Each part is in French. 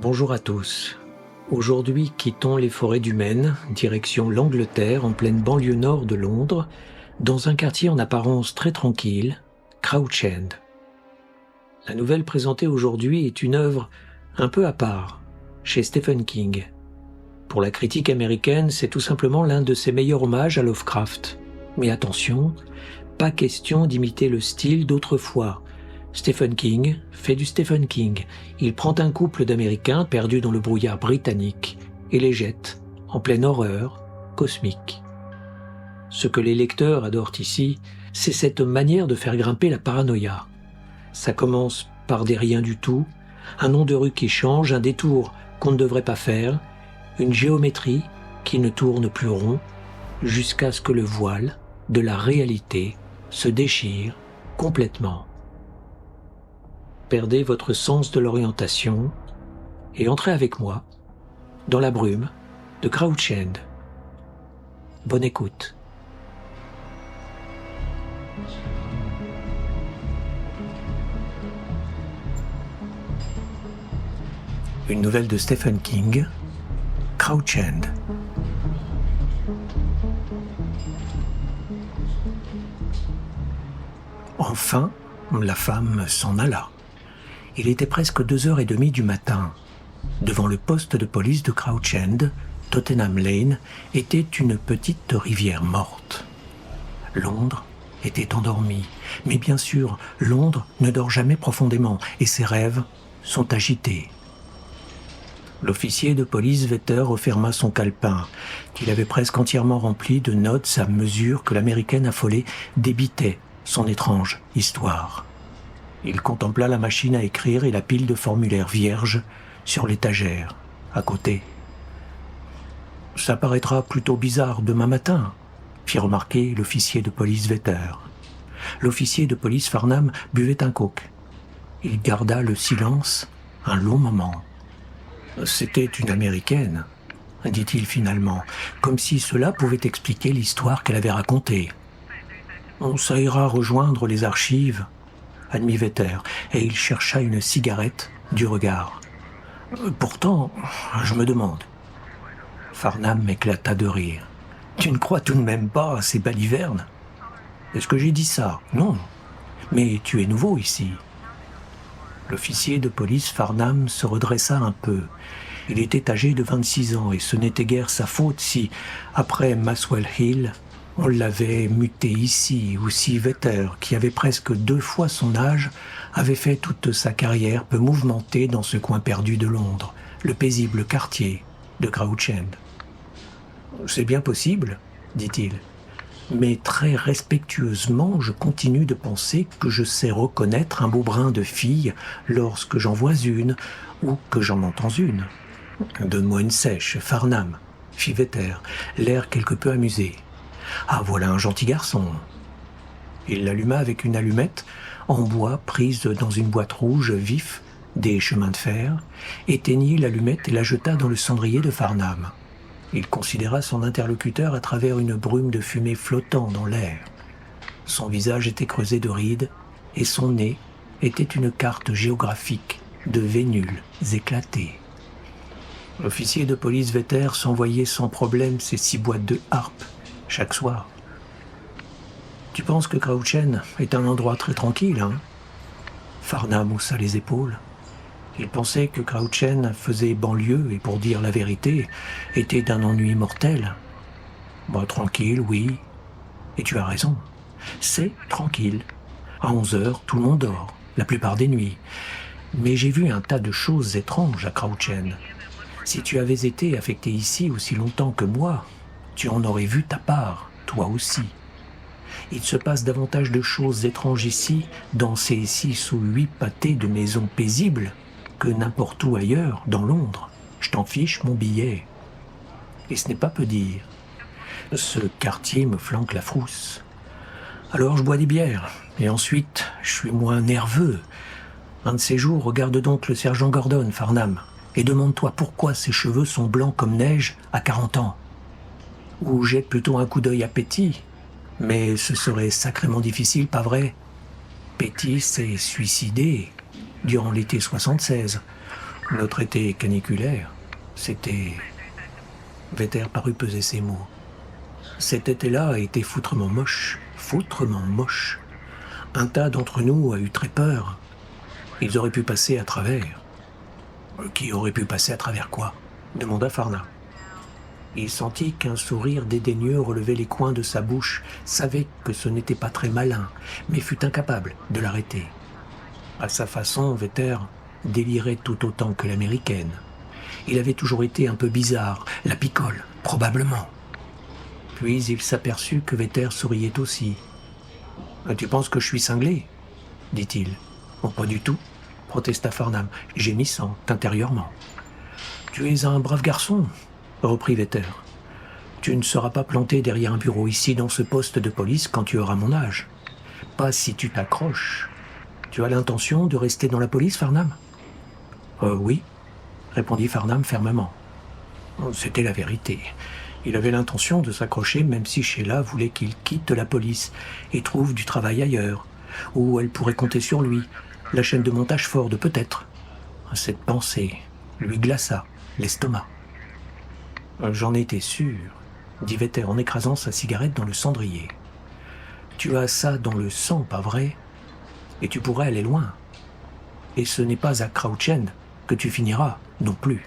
Bonjour à tous. Aujourd'hui, quittons les forêts du Maine, direction l'Angleterre, en pleine banlieue nord de Londres, dans un quartier en apparence très tranquille, Crouch End. La nouvelle présentée aujourd'hui est une œuvre un peu à part, chez Stephen King. Pour la critique américaine, c'est tout simplement l'un de ses meilleurs hommages à Lovecraft. Mais attention, pas question d'imiter le style d'autrefois. Stephen King fait du Stephen King. Il prend un couple d'Américains perdus dans le brouillard britannique et les jette en pleine horreur cosmique. Ce que les lecteurs adorent ici, c'est cette manière de faire grimper la paranoïa. Ça commence par des rien du tout, un nom de rue qui change, un détour qu'on ne devrait pas faire, une géométrie qui ne tourne plus rond, jusqu'à ce que le voile de la réalité se déchire complètement. Perdez votre sens de l'orientation et entrez avec moi dans la brume de Crouch End. Bonne écoute. Une nouvelle de Stephen King, Crouch End. Enfin, la femme s'en alla. Il était presque 2h30 du matin. Devant le poste de police de Crouch End, Tottenham Lane était une petite rivière morte. Londres était endormie, mais bien sûr, Londres ne dort jamais profondément et ses rêves sont agités. L'officier de police Vetter referma son calepin, qu'il avait presque entièrement rempli de notes à mesure que l'américaine affolée débitait son étrange histoire. Il contempla la machine à écrire et la pile de formulaires vierges sur l'étagère, à côté. « Ça paraîtra plutôt bizarre demain matin », fit remarquer l'officier de police Vetter. L'officier de police Farnham buvait un coke. Il garda le silence un long moment. « C'était une Américaine », dit-il finalement, comme si cela pouvait expliquer l'histoire qu'elle avait racontée. « Ça ira rejoindre les archives », admit Vetter, et il chercha une cigarette du regard. « Pourtant, je me demande. » Farnham éclata de rire. « Tu ne crois tout de même pas à ces balivernes ? Est-ce que j'ai dit ça ? Non. Mais tu es nouveau ici. » L'officier de police Farnham se redressa un peu. Il était âgé de 26 ans et ce n'était guère sa faute si, après Muswell Hill, on l'avait muté ici, ou si Vetter, qui avait presque 2 fois son âge, avait fait toute sa carrière peu mouvementée dans ce coin perdu de Londres, le paisible quartier de Crouch End. « C'est bien possible, dit-il, mais très respectueusement, je continue de penser que je sais reconnaître un beau brin de fille lorsque j'en vois une, ou que j'en entends une. Donne-moi une sèche, Farnham, fit Vetter, l'air quelque peu amusé. Ah, voilà un gentil garçon. » Il l'alluma avec une allumette en bois prise dans une boîte rouge vif des chemins de fer, éteignit l'allumette et la jeta dans le cendrier de Farnham. Il considéra son interlocuteur à travers une brume de fumée flottant dans l'air. Son visage était creusé de rides et son nez était une carte géographique de vénules éclatées. L'officier de police Vetter s'envoyait sans problème ses 6 boîtes de harpe chaque soir. « Tu penses que Crouch End est un endroit très tranquille, hein ?» Farnham haussa les épaules. Il pensait que Crouch End faisait banlieue et, pour dire la vérité, était d'un ennui mortel. « Tranquille, oui. Et tu as raison. C'est tranquille. À 11h, tout le monde dort, la plupart des nuits. Mais j'ai vu un tas de choses étranges à Crouch End. Si tu avais été affecté ici aussi longtemps que moi, tu en aurais vu ta part, toi aussi. Il se passe davantage de choses étranges ici, dans ces 6 ou 8 pâtés de maisons paisibles, que n'importe où ailleurs, dans Londres. Je t'en fiche mon billet. Et ce n'est pas peu dire. Ce quartier me flanque la frousse. Alors je bois des bières, et ensuite je suis moins nerveux. Un de ces jours, regarde donc le sergent Gordon, Farnham, et demande-toi pourquoi ses cheveux sont blancs comme neige à 40 ans. Ou jette plutôt un coup d'œil à Petty, mais ce serait sacrément difficile, pas vrai ? Petty s'est suicidé durant l'été 76. Notre été caniculaire, c'était... Vetter parut peser ses mots. Cet été-là a été foutrement moche. Foutrement moche. Un tas d'entre nous a eu très peur. Ils auraient pu passer à travers. Qui aurait pu passer à travers quoi ? Demanda Farnham. Il sentit qu'un sourire dédaigneux relevait les coins de sa bouche, savait que ce n'était pas très malin, mais fut incapable de l'arrêter. À sa façon, Vetter délirait tout autant que l'américaine. Il avait toujours été un peu bizarre, la picole, probablement. Puis il s'aperçut que Vetter souriait aussi. « Tu penses que je suis cinglé ?» dit-il. « Pas du tout, » protesta Farnham, gémissant intérieurement. « Tu es un brave garçon, » reprit Vetter. « Tu ne seras pas planté derrière un bureau ici dans ce poste de police quand tu auras mon âge. Pas si tu t'accroches. Tu as l'intention de rester dans la police, Farnham ? » Oui, répondit Farnham fermement. C'était la vérité. Il avait l'intention de s'accrocher même si Sheila voulait qu'il quitte la police et trouve du travail ailleurs, où elle pourrait compter sur lui, la chaîne de montage Ford peut-être. Cette pensée lui glaça l'estomac. « J'en étais sûr, » dit Vetter en écrasant sa cigarette dans le cendrier. « Tu as ça dans le sang, pas vrai ? Et tu pourrais aller loin. Et ce n'est pas à Crouch End que tu finiras non plus.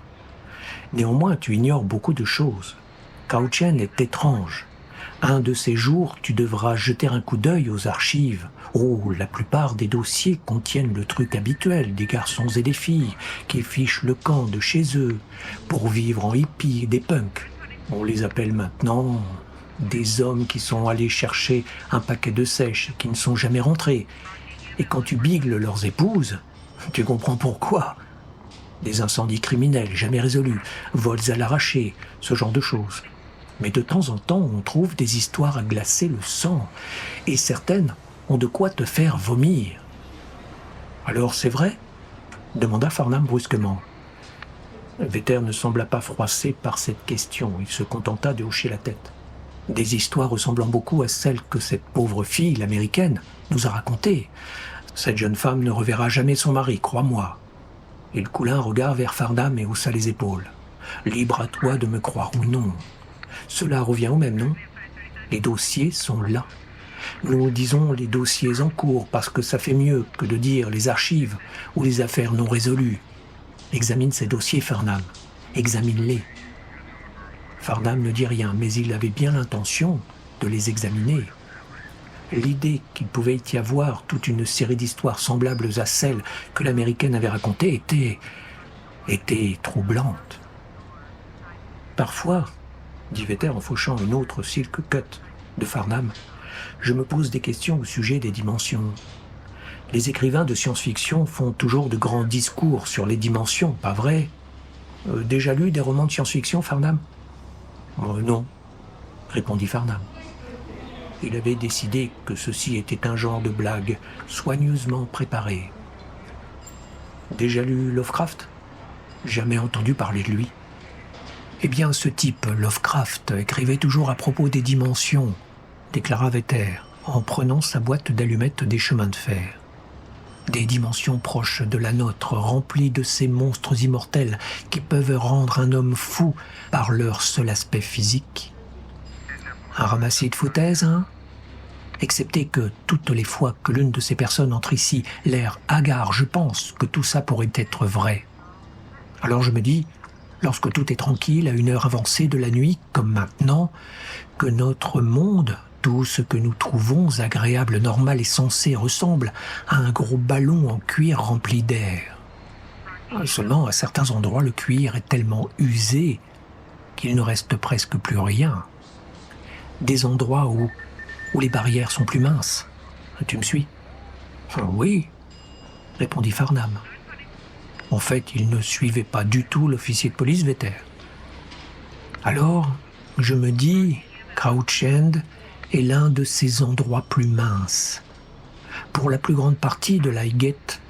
Néanmoins, tu ignores beaucoup de choses. Crouch End est étrange. Un de ces jours, tu devras jeter un coup d'œil aux archives. Oh, la plupart des dossiers contiennent le truc habituel des garçons et des filles qui fichent le camp de chez eux pour vivre en hippie, des punks. On les appelle maintenant des hommes qui sont allés chercher un paquet de sèches qui ne sont jamais rentrés. Et quand tu bigles leurs épouses, tu comprends pourquoi. Des incendies criminels jamais résolus, vols à l'arraché, ce genre de choses. Mais de temps en temps, on trouve des histoires à glacer le sang, et certaines ont de quoi te faire vomir. « Alors c'est vrai ?» demanda Farnham brusquement. Vetter ne sembla pas froissé par cette question, il se contenta de hocher la tête. Des histoires ressemblant beaucoup à celles que cette pauvre fille, l'américaine, nous a racontées. Cette jeune femme ne reverra jamais son mari, crois-moi. Il coula un regard vers Farnham et haussa les épaules. Libre à toi de me croire ou non. Cela revient au même, non ? Les dossiers sont là. Nous disons les dossiers en cours parce que ça fait mieux que de dire les archives ou les affaires non résolues. Examine ces dossiers, Farnham. Examine-les. Farnham ne dit rien, mais il avait bien l'intention de les examiner. L'idée qu'il pouvait y avoir toute une série d'histoires semblables à celles que l'américaine avait racontées était troublante. Parfois, dit Vetter en fauchant une autre silk cut de Farnham, je me pose des questions au sujet des dimensions. Les écrivains de science-fiction font toujours de grands discours sur les dimensions, pas vrai ? Déjà lu des romans de science-fiction, Farnham ? Non, répondit Farnham. Il avait décidé que ceci était un genre de blague soigneusement préparée. Déjà lu Lovecraft ? Jamais entendu parler de lui. Eh bien, ce type, Lovecraft, écrivait toujours à propos des dimensions, déclara Vetter, en prenant sa boîte d'allumettes des chemins de fer. Des dimensions proches de la nôtre, remplies de ces monstres immortels qui peuvent rendre un homme fou par leur seul aspect physique. Un ramassis de foutaises, hein ? Excepté que toutes les fois que l'une de ces personnes entre ici, l'air hagard, je pense que tout ça pourrait être vrai. Alors je me dis, lorsque tout est tranquille, à une heure avancée de la nuit, comme maintenant, que notre monde, tout ce que nous trouvons agréable, normal et sensé, ressemble à un gros ballon en cuir rempli d'air. Seulement, à certains endroits, le cuir est tellement usé qu'il ne reste presque plus rien. Des endroits où les barrières sont plus minces. Tu me suis ? Oui, répondit Farnham. En fait, il ne suivait pas du tout l'officier de police Vetter. Alors, je me dis, Crouch End est l'un de ces endroits plus minces. Pour la plus grande partie de l'Highgate,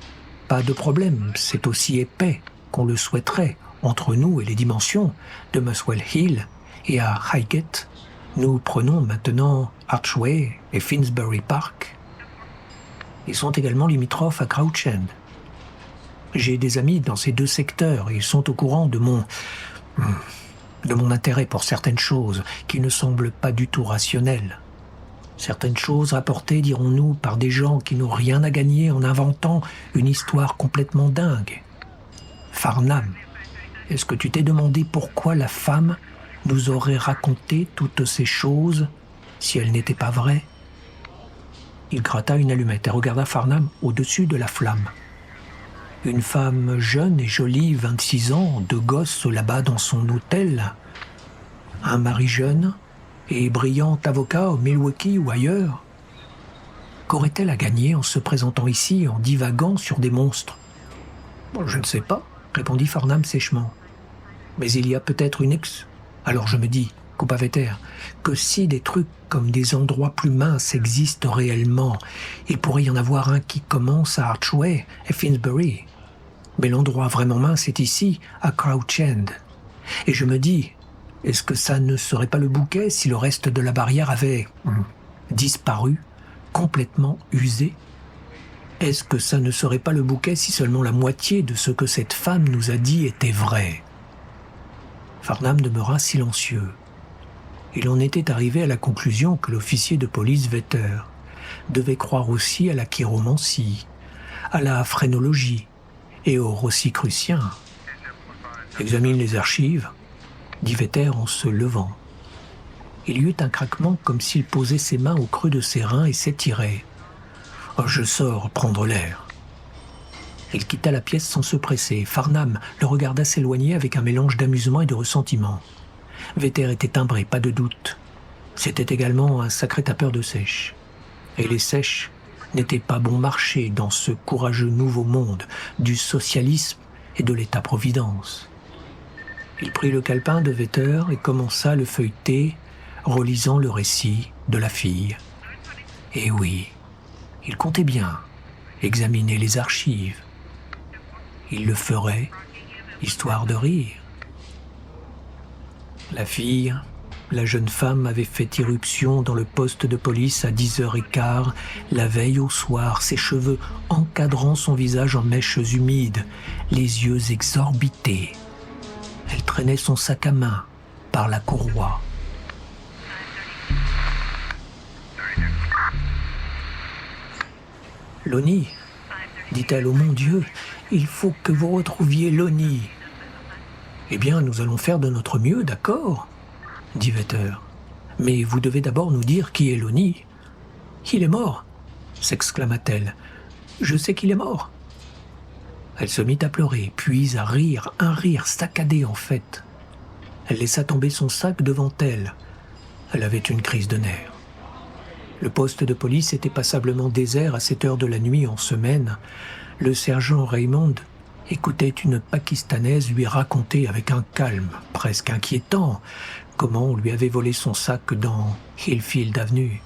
pas de problème, c'est aussi épais qu'on le souhaiterait entre nous et les dimensions de Muswell Hill, et à Highgate, nous prenons maintenant Archway et Finsbury Park. Ils sont également limitrophes à Crouch End. J'ai des amis dans ces deux secteurs et ils sont au courant de mon intérêt pour certaines choses qui ne semblent pas du tout rationnelles. Certaines choses rapportées, dirons-nous, par des gens qui n'ont rien à gagner en inventant une histoire complètement dingue. Farnham, est-ce que tu t'es demandé pourquoi la femme nous aurait raconté toutes ces choses si elles n'étaient pas vraies? Il gratta une allumette et regarda Farnham au-dessus de la flamme. Une femme jeune et jolie, 26 ans, deux gosses là-bas dans son hôtel. Un mari jeune et brillant avocat au Milwaukee ou ailleurs. Qu'aurait-elle à gagner en se présentant ici, en divaguant sur des monstres? Je ne sais pas, répondit Farnham sèchement. Mais il y a peut-être une Alors je me dis, coupa Vetter, que si des trucs comme des endroits plus minces existent réellement, il pourrait y en avoir un qui commence à Archway et Finsbury. Mais l'endroit vraiment mince est ici, à Crouch End. Et je me dis, est-ce que ça ne serait pas le bouquet si le reste de la barrière avait disparu, complètement usé? Est-ce que ça ne serait pas le bouquet si seulement la moitié de ce que cette femme nous a dit était vrai? Farnham demeura silencieux. Il en était arrivé à la conclusion que l'officier de police Vetter devait croire aussi à la chiromancie, à la phrénologie et aux rosicruciens. Examine les archives, dit Vetter en se levant. Il y eut un craquement comme s'il posait ses mains au creux de ses reins et s'étirait. « Je sors prendre l'air. » Il quitta la pièce sans se presser. Farnham le regarda s'éloigner avec un mélange d'amusement et de ressentiment. Vetter était timbré, pas de doute. C'était également un sacré tapeur de sèche. Et les sèches n'étaient pas bon marché dans ce courageux nouveau monde du socialisme et de l'État-providence. Il prit le calepin de Vetter et commença à le feuilleter, relisant le récit de la fille. Et oui, il comptait bien examiner les archives. Il le ferait, histoire de rire. La fille, la jeune femme, avait fait irruption dans le poste de police à 10h15, la veille au soir, ses cheveux encadrant son visage en mèches humides, les yeux exorbités. Elle traînait son sac à main par la courroie. « Lonnie, dit-elle, oh mon Dieu, il faut que vous retrouviez Lonnie. »« Eh bien, nous allons faire de notre mieux, d'accord ?» dit Vetter. « Mais vous devez d'abord nous dire qui est Lonnie. »« Il est mort !» s'exclama-t-elle. « Je sais qu'il est mort. » Elle se mit à pleurer, puis à rire, un rire saccadé en fait. Elle laissa tomber son sac devant elle. Elle avait une crise de nerfs. Le poste de police était passablement désert à cette heure de la nuit en semaine. Le sergent Raymond écoutait une Pakistanaise lui raconter avec un calme presque inquiétant comment on lui avait volé son sac dans Hillfield Avenue.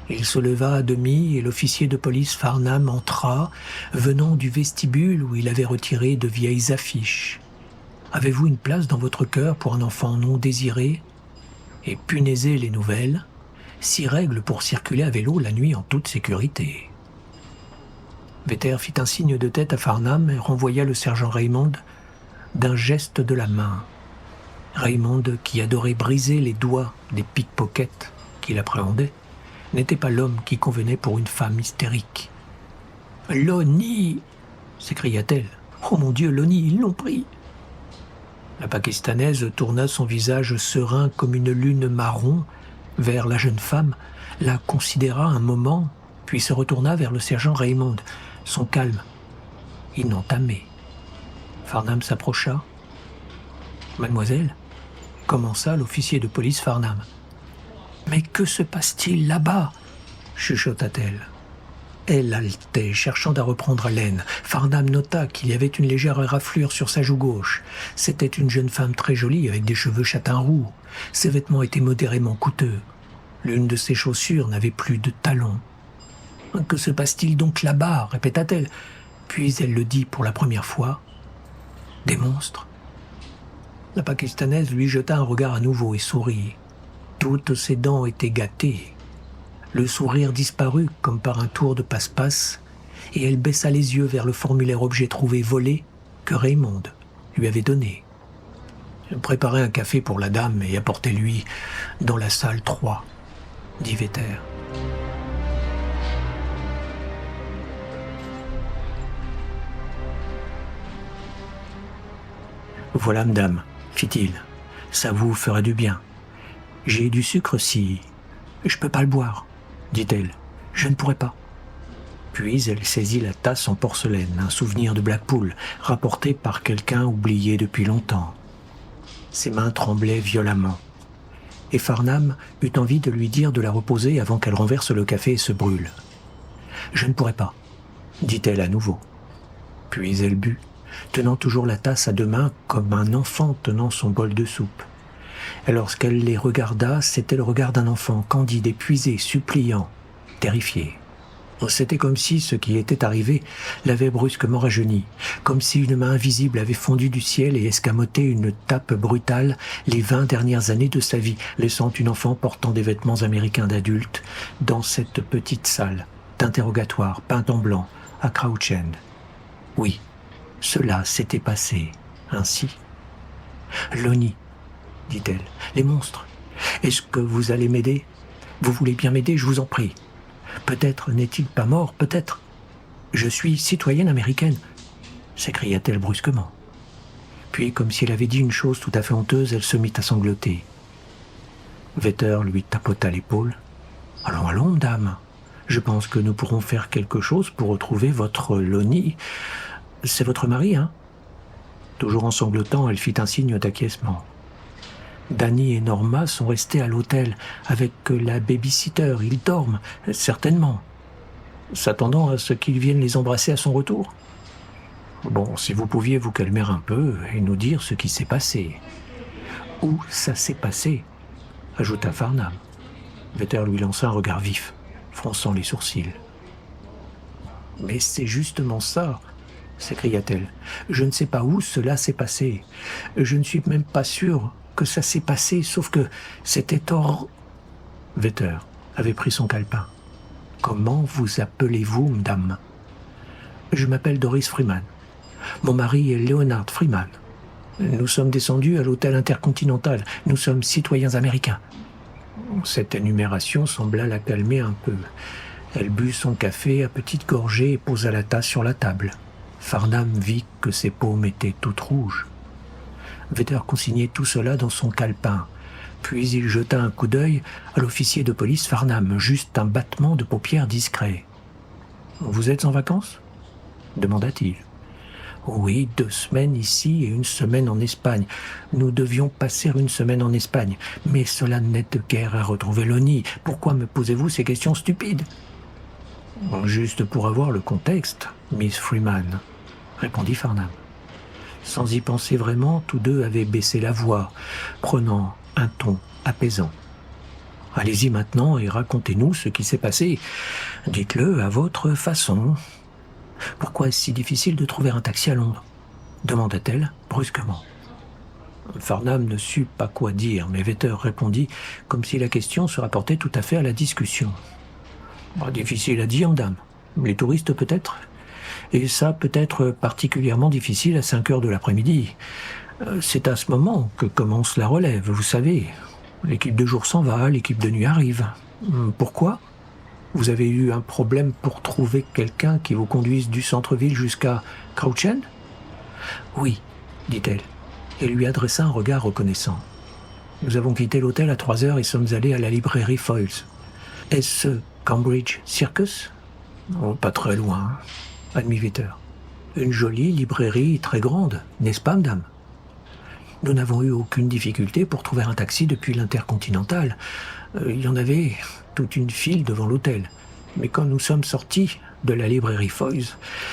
Il se leva à demi et l'officier de police Farnham entra, venant du vestibule où il avait retiré de vieilles affiches. « Avez-vous une place dans votre cœur pour un enfant non désiré ?» Et punaisez les nouvelles, 6 règles pour circuler à vélo la nuit en toute sécurité. Vetter fit un signe de tête à Farnham et renvoya le sergent Raymond d'un geste de la main. Raymond, qui adorait briser les doigts des pickpockets qu'il appréhendait, n'était pas l'homme qui convenait pour une femme hystérique. « Lonnie !» s'écria-t-elle. « Oh mon Dieu, Lonnie, ils l'ont pris !» La Pakistanaise tourna son visage serein comme une lune marron vers la jeune femme, la considéra un moment, puis se retourna vers le sergent Raymond, son calme inentamé. Farnham s'approcha. « Mademoiselle ?» commença l'officier de police Farnham. « Mais que se passe-t-il là-bas ?» chuchota-t-elle. Elle haletait, cherchant à reprendre haleine. Farnham nota qu'il y avait une légère éraflure sur sa joue gauche. C'était une jeune femme très jolie, avec des cheveux châtain roux. Ses vêtements étaient modérément coûteux. L'une de ses chaussures n'avait plus de talons. « Que se passe-t-il donc là-bas » répéta-t-elle. Puis elle le dit pour la première fois. « Des monstres ?» La Pakistanaise lui jeta un regard à nouveau et sourit. Toutes ses dents étaient gâtées. Le sourire disparut comme par un tour de passe-passe, et elle baissa les yeux vers le formulaire objet trouvé volé que Raymond lui avait donné. Préparez un café pour la dame et apportez-lui dans la salle 3, dit Vetter. Voilà, madame, fit-il. Ça vous fera du bien. J'ai du sucre si... Je peux pas le boire, dit-elle. Je ne pourrai pas. Puis elle saisit la tasse en porcelaine, un souvenir de Blackpool, rapporté par quelqu'un oublié depuis longtemps. Ses mains tremblaient violemment. Et Farnham eut envie de lui dire de la reposer avant qu'elle renverse le café et se brûle. « Je ne pourrai pas, » dit-elle à nouveau. Puis elle but, tenant toujours la tasse à deux mains comme un enfant tenant son bol de soupe. Et lorsqu'elle les regarda, c'était le regard d'un enfant, candide, épuisé, suppliant, terrifié. C'était comme si ce qui était arrivé l'avait brusquement rajeuni, comme si une main invisible avait fondu du ciel et escamoté une tape brutale les 20 dernières années de sa vie, laissant une enfant portant des vêtements américains d'adulte dans cette petite salle d'interrogatoire peinte en blanc à Crouch End. Oui, cela s'était passé ainsi. « Lonnie, dit-elle, les monstres, est-ce que vous allez m'aider? Vous voulez bien m'aider, je vous en prie. Peut-être n'est-il pas mort, peut-être. Je suis citoyenne américaine, s'écria-t-elle brusquement. Puis, comme si elle avait dit une chose tout à fait honteuse, elle se mit à sangloter. Vetter lui tapota l'épaule. « Allons, allons, dame. Je pense que nous pourrons faire quelque chose pour retrouver votre Lonnie. C'est votre mari, hein ?» Toujours en sanglotant, elle fit un signe d'acquiescement. Danny et Norma sont restés à l'hôtel avec la baby-sitter. Ils dorment, certainement, s'attendant à ce qu'ils viennent les embrasser à son retour. Bon, si vous pouviez vous calmer un peu et nous dire ce qui s'est passé. Où ça s'est passé, ajouta Farnham. Vetter lui lança un regard vif, fronçant les sourcils. Mais c'est justement ça, s'écria-t-elle. Je ne sais pas où cela s'est passé. Je ne suis même pas sûre que ça s'est passé, sauf que c'était hors... Vetter avait pris son calepin. « Comment vous appelez-vous, madame ?»« Je m'appelle Doris Freeman. Mon mari est Leonard Freeman. Nous sommes descendus à l'hôtel Intercontinental. Nous sommes citoyens américains. » Cette énumération sembla la calmer un peu. Elle but son café à petites gorgées et posa la tasse sur la table. Farnham vit que ses paumes étaient toutes rouges. Vetter consignait tout cela dans son calepin. Puis il jeta un coup d'œil à l'officier de police Farnham, juste un battement de paupières discret. « Vous êtes en vacances ?» demanda-t-il. « Oui, 2 semaines ici et 1 semaine en Espagne. Nous devions passer 1 semaine en Espagne, mais cela n'aide guère à retrouver Lonnie. Pourquoi me posez-vous ces questions stupides ?»« Juste pour avoir le contexte, Miss Freeman, » répondit Farnham. Sans y penser vraiment, tous deux avaient baissé la voix, prenant un ton apaisant. « Allez-y maintenant et racontez-nous ce qui s'est passé. Dites-le à votre façon. Pourquoi est-ce si difficile de trouver un taxi à Londres ?» demanda-t-elle brusquement. Farnham ne sut pas quoi dire, mais Vetter répondit comme si la question se rapportait tout à fait à la discussion. « Difficile à dire, madame. Les touristes peut-être ? Et ça peut être particulièrement difficile à 5 heures de l'après-midi. C'est à ce moment que commence la relève, vous savez. L'équipe de jour s'en va, l'équipe de nuit arrive. Pourquoi ? Vous avez eu un problème pour trouver quelqu'un qui vous conduise du centre-ville jusqu'à Crouch End ? Oui, dit-elle, et lui adressa un regard reconnaissant. Nous avons quitté l'hôtel à 3 heures et sommes allés à la librairie Foyles. Est-ce Cambridge Circus ? Oh, pas très loin, admit Vetter. Une jolie librairie très grande, n'est-ce pas, madame ? Nous n'avons eu aucune difficulté pour trouver un taxi depuis l'Intercontinental. Il y en avait toute une file devant l'hôtel. Mais quand nous sommes sortis de la librairie Foyles,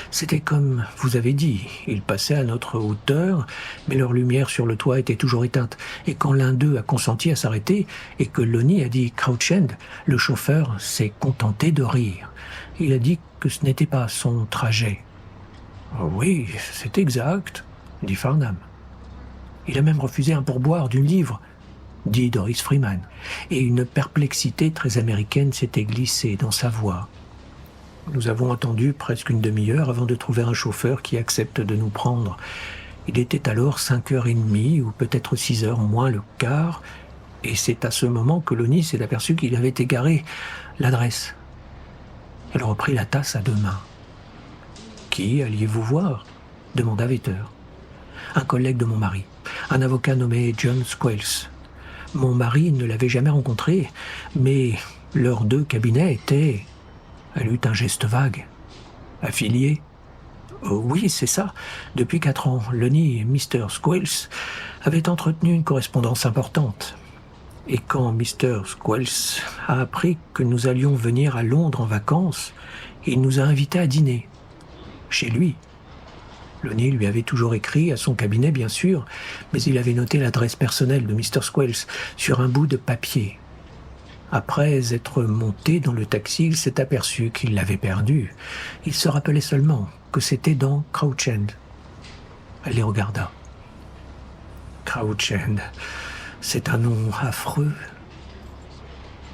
c'était comme vous avez dit. Ils passaient à notre hauteur, mais leur lumière sur le toit était toujours éteinte. Et quand l'un d'eux a consenti à s'arrêter et que Lonnie a dit Crouch End, le chauffeur s'est contenté de rire. Il a dit que ce n'était pas son trajet. « Oui, c'est exact, » dit Farnham. « Il a même refusé un pourboire d'une livre, » dit Doris Freeman, et une perplexité très américaine s'était glissée dans sa voix. Nous avons attendu presque une demi-heure avant de trouver un chauffeur qui accepte de nous prendre. Il était alors 5h30 ou peut-être 6h moins le quart, et c'est à ce moment que Lonnie s'est aperçu qu'il avait égaré l'adresse. Elle reprit la tasse à deux mains. « Qui alliez-vous voir ?» demanda Vetter. « Un collègue de mon mari, un avocat nommé John Squales. Mon mari ne l'avait jamais rencontré, mais leurs deux cabinets étaient... » Elle eut un geste vague. « Affiliés ?»« Oui, c'est ça. Depuis 4 ans, Lonnie et Mr. Squales avaient entretenu une correspondance importante. Et quand Mr. Squales a appris que nous allions venir à Londres en vacances, il nous a invités à dîner. Chez lui. Lonnie lui avait toujours écrit, à son cabinet bien sûr, mais il avait noté l'adresse personnelle de Mr. Squales sur un bout de papier. Après être monté dans le taxi, il s'est aperçu qu'il l'avait perdu. Il se rappelait seulement que c'était dans Crouch End. Elle les regarda. Crouch End, c'est un nom affreux.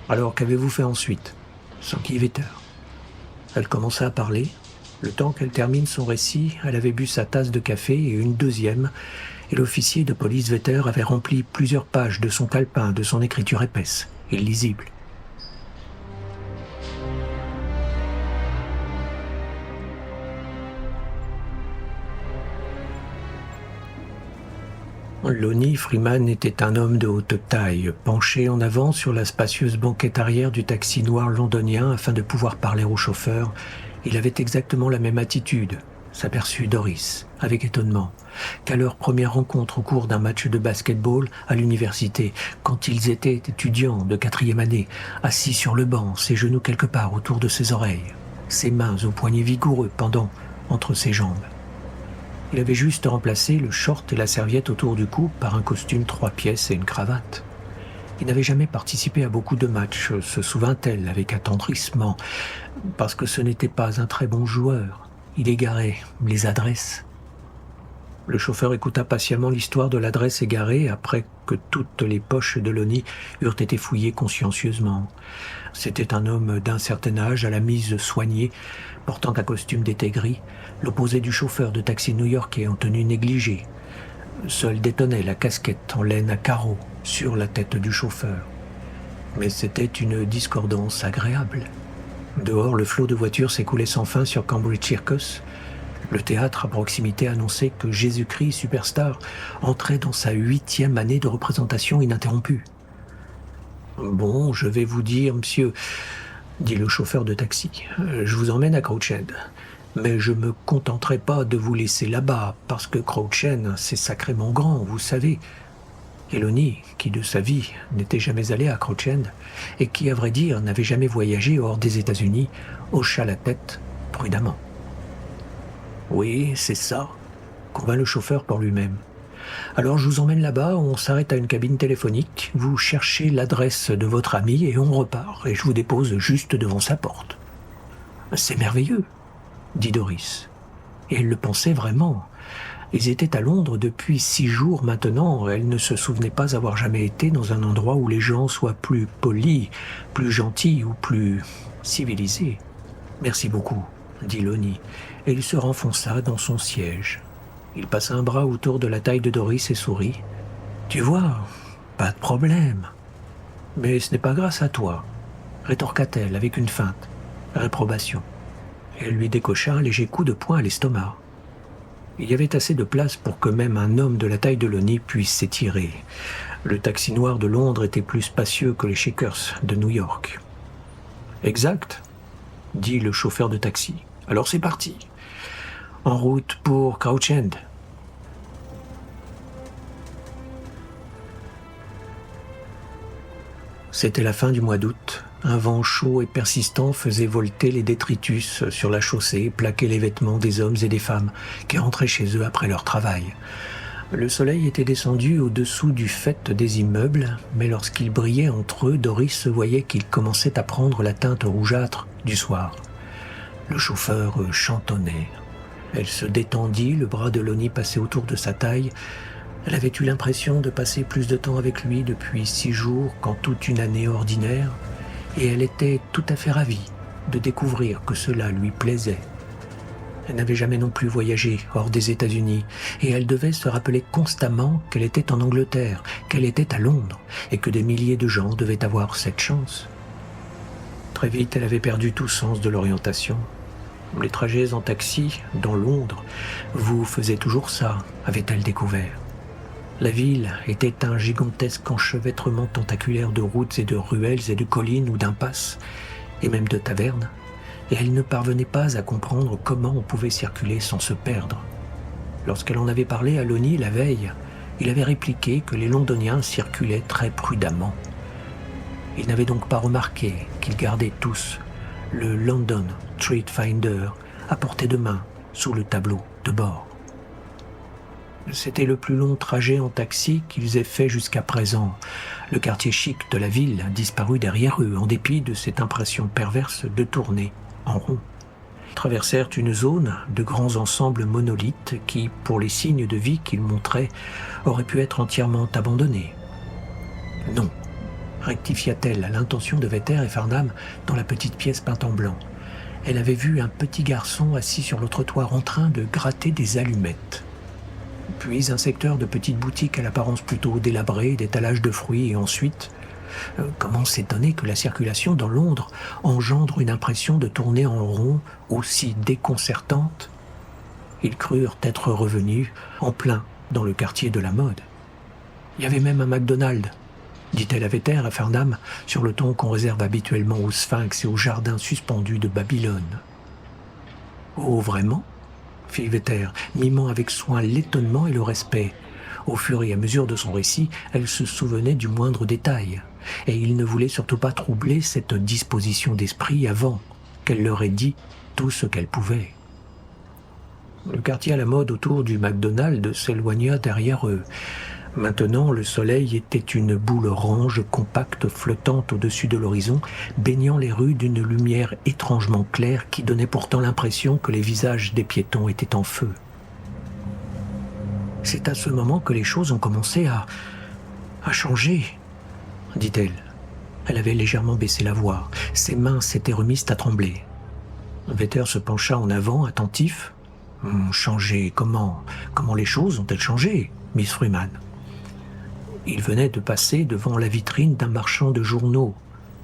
Alors qu'avez-vous fait ensuite, s'enquit Vetter. Elle commença à parler. Le temps qu'elle termine son récit, elle avait bu sa tasse de café et une deuxième, et l'officier de police Vetter avait rempli plusieurs pages de son calepin, de son écriture épaisse, illisible. Lonnie Freeman était un homme de haute taille, penché en avant sur la spacieuse banquette arrière du taxi noir londonien afin de pouvoir parler au chauffeur. Il avait exactement la même attitude, s'aperçut Doris, avec étonnement, qu'à leur première rencontre au cours d'un match de basket-ball à l'université, quand ils étaient étudiants de 4e année, assis sur le banc, ses genoux quelque part autour de ses oreilles, ses mains aux poignets vigoureux pendant entre ses jambes. Il avait juste remplacé le short et la serviette autour du cou par un costume 3 pièces et une cravate. Il n'avait jamais participé à beaucoup de matchs, se souvint-elle avec attendrissement, parce que ce n'était pas un très bon joueur. Il égarait les adresses. Le chauffeur écouta patiemment l'histoire de l'adresse égarée après que toutes les poches de Lonnie eurent été fouillées consciencieusement. C'était un homme d'un certain âge, à la mise soignée, portant un costume d'été gris, l'opposé du chauffeur de taxi new-yorkais en tenue négligée. Seule détonnait la casquette en laine à carreaux sur la tête du chauffeur. Mais c'était une discordance agréable. Dehors, le flot de voitures s'écoulait sans fin sur Cambridge Circus. Le théâtre à proximité annonçait que Jésus-Christ superstar entrait dans sa 8e année de représentation ininterrompue. « Bon, je vais vous dire, monsieur, » dit le chauffeur de taxi, « je vous emmène à Crouch End. Mais je me contenterai pas de vous laisser là-bas, parce que Crouch End, c'est sacrément grand, vous savez. » Et Lonnie, qui de sa vie n'était jamais allé à Crouch End, et qui, à vrai dire, n'avait jamais voyagé hors des États-Unis, hocha la tête prudemment. « Oui, c'est ça, » convint le chauffeur pour lui-même. « Alors je vous emmène là-bas, on s'arrête à une cabine téléphonique, vous cherchez l'adresse de votre ami et on repart, et je vous dépose juste devant sa porte. »« C'est merveilleux, » dit Doris. Et elle le pensait vraiment. Ils étaient à Londres depuis 6 jours maintenant. Elle ne se souvenait pas avoir jamais été dans un endroit où les gens soient plus polis, plus gentils ou plus civilisés. « Merci beaucoup, » dit Lonnie, et il se renfonça dans son siège. Il passa un bras autour de la taille de Doris et sourit. « Tu vois, pas de problème. »« Mais ce n'est pas grâce à toi, » rétorqua-t-elle avec une feinte, réprobation. Elle lui décocha un léger coup de poing à l'estomac. Il y avait assez de place pour que même un homme de la taille de Lonnie puisse s'étirer. Le taxi noir de Londres était plus spacieux que les Shakers de New York. « Exact, » dit le chauffeur de taxi. « Alors c'est parti. En route pour Crouch End. » C'était la fin du mois d'août. Un vent chaud et persistant faisait volter les détritus sur la chaussée et plaquait les vêtements des hommes et des femmes qui rentraient chez eux après leur travail. Le soleil était descendu au-dessous du faîte des immeubles, mais lorsqu'il brillait entre eux, Doris voyait qu'il commençait à prendre la teinte rougeâtre du soir. Le chauffeur chantonnait. Elle se détendit, le bras de Lonnie passait autour de sa taille. Elle avait eu l'impression de passer plus de temps avec lui depuis 6 jours qu'en toute une année ordinaire, et elle était tout à fait ravie de découvrir que cela lui plaisait. Elle n'avait jamais non plus voyagé hors des États-Unis, et elle devait se rappeler constamment qu'elle était en Angleterre, qu'elle était à Londres, et que des milliers de gens devaient avoir cette chance. Très vite, elle avait perdu tout sens de l'orientation. Les trajets en taxi, dans Londres, vous faisaient toujours ça, avait-elle découvert. La ville était un gigantesque enchevêtrement tentaculaire de routes et de ruelles et de collines ou d'impasses, et même de tavernes, et elle ne parvenait pas à comprendre comment on pouvait circuler sans se perdre. Lorsqu'elle en avait parlé à Lonnie la veille, il avait répliqué que les Londoniens circulaient très prudemment. Ils n'avaient donc pas remarqué qu'ils gardaient tous le London Street Finder à portée de main sous le tableau de bord. C'était le plus long trajet en taxi qu'ils aient fait jusqu'à présent. Le quartier chic de la ville disparut derrière eux, en dépit de cette impression perverse de tourner en rond. Ils traversèrent une zone de grands ensembles monolithes qui, pour les signes de vie qu'ils montraient, auraient pu être entièrement abandonnés. Non, rectifia-t-elle à l'intention de Vetter et Farnham dans la petite pièce peinte en blanc. Elle avait vu un petit garçon assis sur le trottoir en train de gratter des allumettes. Puis un secteur de petites boutiques à l'apparence plutôt délabrée, d'étalage de fruits, et ensuite, comment s'étonner que la circulation dans Londres engendre une impression de tourner en rond aussi déconcertante? Ils crurent être revenus en plein dans le quartier de la mode. Il y avait même un McDonald's, dit-elle à Vetter, à Farnham, sur le ton qu'on réserve habituellement au Sphinx et au jardin suspendu de Babylone. « Oh, vraiment ?» fit Vetter, mimant avec soin l'étonnement et le respect. Au fur et à mesure de son récit, elle se souvenait du moindre détail, et il ne voulait surtout pas troubler cette disposition d'esprit avant qu'elle leur ait dit tout ce qu'elle pouvait. Le quartier à la mode autour du McDonald's s'éloigna derrière eux. Maintenant, le soleil était une boule orange compacte flottante au-dessus de l'horizon, baignant les rues d'une lumière étrangement claire qui donnait pourtant l'impression que les visages des piétons étaient en feu. C'est à ce moment que les choses ont commencé à changer, dit-elle. Elle avait légèrement baissé la voix. Ses mains s'étaient remises à trembler. Vetter se pencha en avant, attentif. « Changer comment les choses ont-elles changé, Miss Freeman ?» Il venait de passer devant la vitrine d'un marchand de journaux,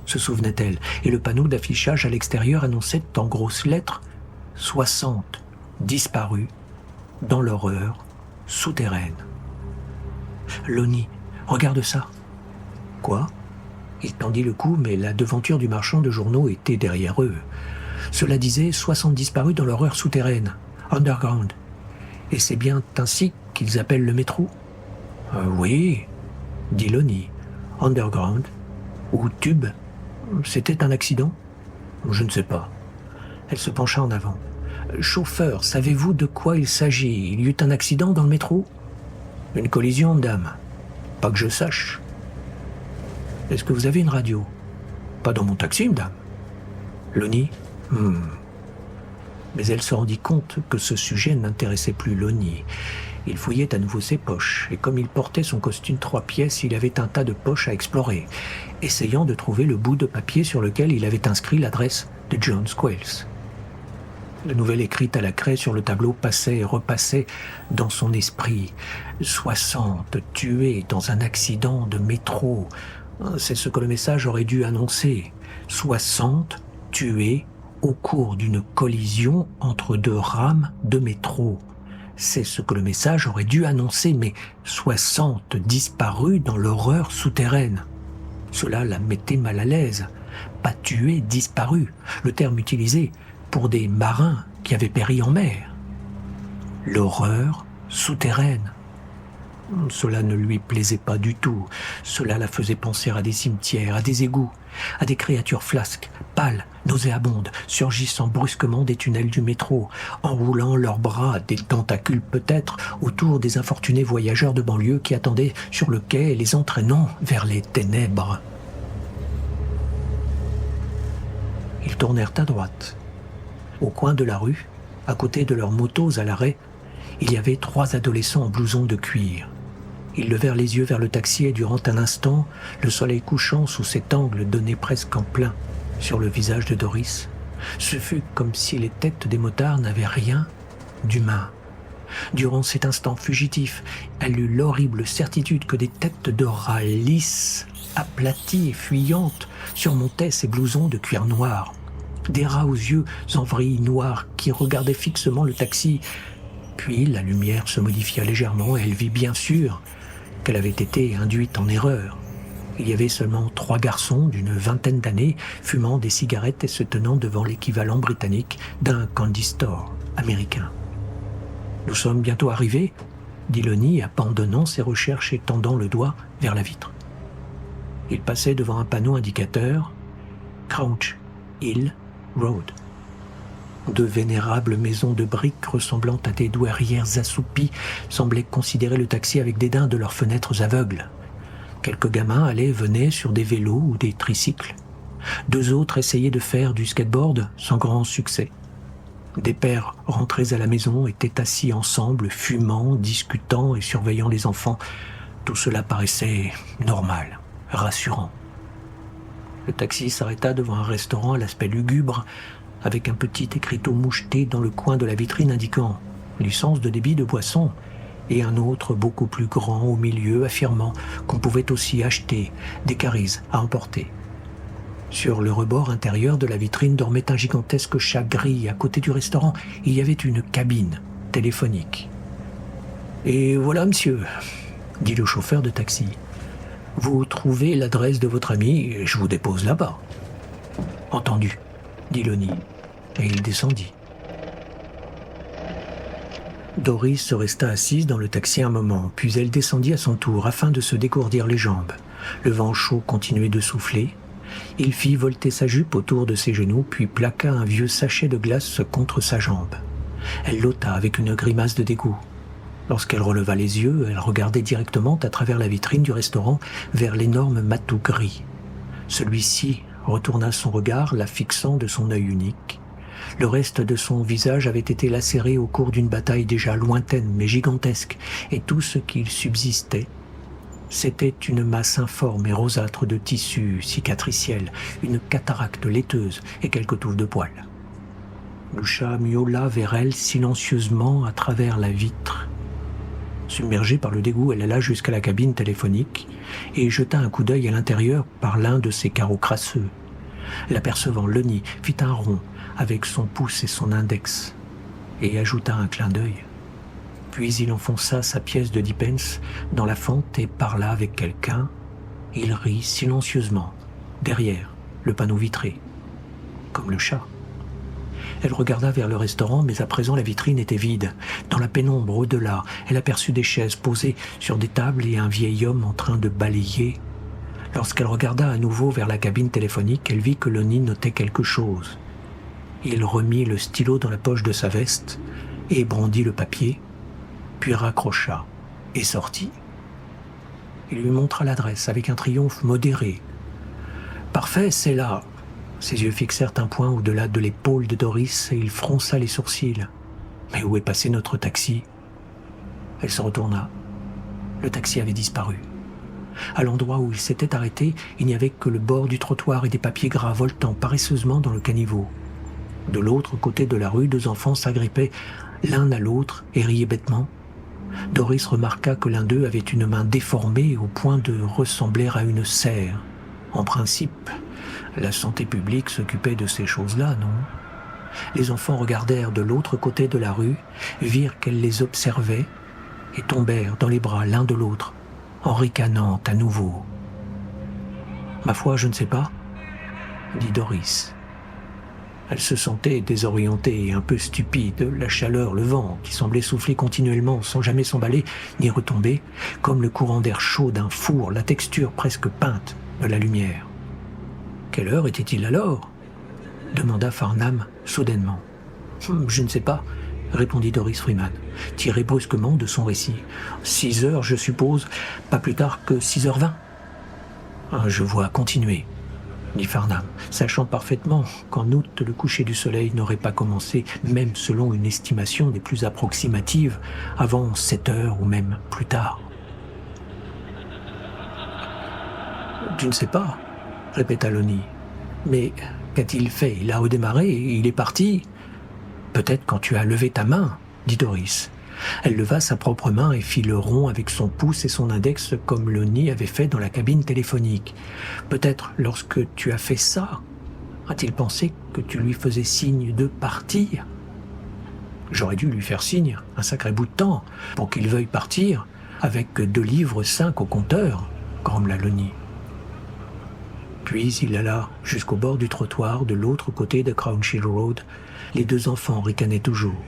se souvenait-elle, et le panneau d'affichage à l'extérieur annonçait en grosses lettres « 60 disparus dans l'horreur souterraine ». « Lonnie, regarde ça !»« Quoi ?» Il tendit le cou, mais la devanture du marchand de journaux était derrière eux. Cela disait « 60 disparus dans l'horreur souterraine »,« underground ». Et c'est bien ainsi qu'ils appellent le métro ? Oui, dit Lonnie. Underground ou tube, c'était un accident ? Je ne sais pas. Elle se pencha en avant. Chauffeur, savez-vous de quoi il s'agit ? Il y eut un accident dans le métro ? Une collision, dame. Pas que je sache. Est-ce que vous avez une radio ? Pas dans mon taxi, madame. Lonnie ? Mais elle se rendit compte que ce sujet n'intéressait plus Lonnie. Il fouillait à nouveau ses poches, et comme il portait son costume 3 pièces, il avait un tas de poches à explorer, essayant de trouver le bout de papier sur lequel il avait inscrit l'adresse de John Squales. La nouvelle écrite à la craie sur le tableau passait et repassait dans son esprit. 60 tués dans un accident de métro. C'est ce que le message aurait dû annoncer. 60 tués au cours d'une collision entre 2 rames de métro. C'est ce que le message aurait dû annoncer, mais 60 disparus dans l'horreur souterraine. Cela la mettait mal à l'aise. Pas tués, disparus, le terme utilisé pour des marins qui avaient péri en mer. L'horreur souterraine. Cela ne lui plaisait pas du tout. Cela la faisait penser à des cimetières, à des égouts, à des créatures flasques, pâles, nauséabondes, surgissant brusquement des tunnels du métro, enroulant leurs bras, des tentacules peut-être, autour des infortunés voyageurs de banlieue qui attendaient sur le quai, les entraînant vers les ténèbres. Ils tournèrent à droite. Au coin de la rue, à côté de leurs motos à l'arrêt, il y avait 3 adolescents en blouson de cuir. Ils levèrent les yeux vers le taxi et durant un instant, le soleil couchant sous cet angle donnait presque en plein sur le visage de Doris. Ce fut comme si les têtes des motards n'avaient rien d'humain. Durant cet instant fugitif, elle eut l'horrible certitude que des têtes de rats lisses, aplaties et fuyantes, surmontaient ces blousons de cuir noir. Des rats aux yeux en vrille noirs qui regardaient fixement le taxi. Puis la lumière se modifia légèrement et elle vit bien sûr qu'elle avait été induite en erreur. Il y avait seulement 3 garçons d'une vingtaine d'années fumant des cigarettes et se tenant devant l'équivalent britannique d'un candy store américain. « Nous sommes bientôt arrivés » dit Lonnie, abandonnant ses recherches et tendant le doigt vers la vitre. Il passait devant un panneau indicateur « Crouch Hill Road ». 2 vénérables maisons de briques ressemblant à des douairières assoupies semblaient considérer le taxi avec dédain de leurs fenêtres aveugles. Quelques gamins allaient et venaient sur des vélos ou des tricycles. 2 autres essayaient de faire du skateboard sans grand succès. Des pères rentrés à la maison étaient assis ensemble, fumant, discutant et surveillant les enfants. Tout cela paraissait normal, rassurant. Le taxi s'arrêta devant un restaurant à l'aspect lugubre, avec un petit écriteau moucheté dans le coin de la vitrine indiquant « licence de débit de boisson » et un autre beaucoup plus grand au milieu affirmant qu'on pouvait aussi acheter des cerises à emporter. Sur le rebord intérieur de la vitrine dormait un gigantesque chat gris. À côté du restaurant, il y avait une cabine téléphonique. « Et voilà, monsieur, » dit le chauffeur de taxi. « Vous trouvez l'adresse de votre ami et je vous dépose là-bas. »« Entendu, » dit Lonnie, et il descendit. Doris se resta assise dans le taxi un moment, puis elle descendit à son tour afin de se dégourdir les jambes. Le vent chaud continuait de souffler. Il fit volter sa jupe autour de ses genoux, puis plaqua un vieux sachet de glace contre sa jambe. Elle l'ôta avec une grimace de dégoût. Lorsqu'elle releva les yeux, elle regardait directement à travers la vitrine du restaurant vers l'énorme matou gris. Celui-ci retourna son regard, la fixant de son œil unique. Le reste de son visage avait été lacéré au cours d'une bataille déjà lointaine mais gigantesque, et tout ce qu'il subsistait, c'était une masse informe et rosâtre de tissu cicatriciel, une cataracte laiteuse et quelques touffes de poils. Le chat miaula vers elle silencieusement à travers la vitre. Submergée par le dégoût, elle alla jusqu'à la cabine téléphonique et jeta un coup d'œil à l'intérieur par l'un de ses carreaux crasseux. L'apercevant, Lonnie fit un rond avec son pouce et son index et ajouta un clin d'œil. Puis il enfonça sa pièce de 10 pence dans la fente et parla avec quelqu'un. Il rit silencieusement, derrière le panneau vitré, comme le chat. Elle regarda vers le restaurant, mais à présent la vitrine était vide. Dans la pénombre au-delà, elle aperçut des chaises posées sur des tables et un vieil homme en train de balayer. Lorsqu'elle regarda à nouveau vers la cabine téléphonique, elle vit que Lonnie notait quelque chose. Il remit le stylo dans la poche de sa veste et brandit le papier, puis raccrocha et sortit. Il lui montra l'adresse avec un triomphe modéré. « Parfait, c'est là !» Ses yeux fixèrent un point au-delà de l'épaule de Doris et il fronça les sourcils. « Mais où est passé notre taxi ?» Elle se retourna. Le taxi avait disparu. À l'endroit où il s'était arrêté, il n'y avait que le bord du trottoir et des papiers gras voltant paresseusement dans le caniveau. De l'autre côté de la rue, 2 enfants s'agrippaient l'un à l'autre et riaient bêtement. Doris remarqua que l'un d'eux avait une main déformée au point de ressembler à une serre. En principe, la santé publique s'occupait de ces choses-là, non ? Les enfants regardèrent de l'autre côté de la rue, virent qu'elle les observait et tombèrent dans les bras l'un de l'autre, en ricanant à nouveau. « Ma foi, je ne sais pas, » dit Doris. Elle se sentait désorientée et un peu stupide, la chaleur, le vent, qui semblait souffler continuellement sans jamais s'emballer ni retomber, comme le courant d'air chaud d'un four, la texture presque peinte de la lumière. « Quelle heure était-il alors ?» demanda Farnham soudainement. « Je ne sais pas », répondit Doris Freeman, tirée brusquement de son récit. « 6 heures, je suppose, pas plus tard que 6h20. »« Je vois, continuez. » dit Farnham, sachant parfaitement qu'en août, le coucher du soleil n'aurait pas commencé, même selon une estimation des plus approximatives, avant 7 heures ou même plus tard. « Tu ne sais pas ?» répéta Lonnie. « Mais Qu'a-t-il fait? Il a redémarré et il est parti. Peut-être quand tu as levé ta main, dit Doris. Elle leva sa propre main et fit le rond avec son pouce et son index comme Lonnie avait fait dans la cabine téléphonique. Peut-être lorsque tu as fait ça, a-t-il pensé que tu lui faisais signe de partir? J'aurais dû lui faire signe un sacré bout de temps pour qu'il veuille partir avec 2 livres 5 au compteur, grommela Lonnie. Puis il alla jusqu'au bord du trottoir de l'autre côté de Crouch Hill Road. Les 2 enfants ricanaient toujours.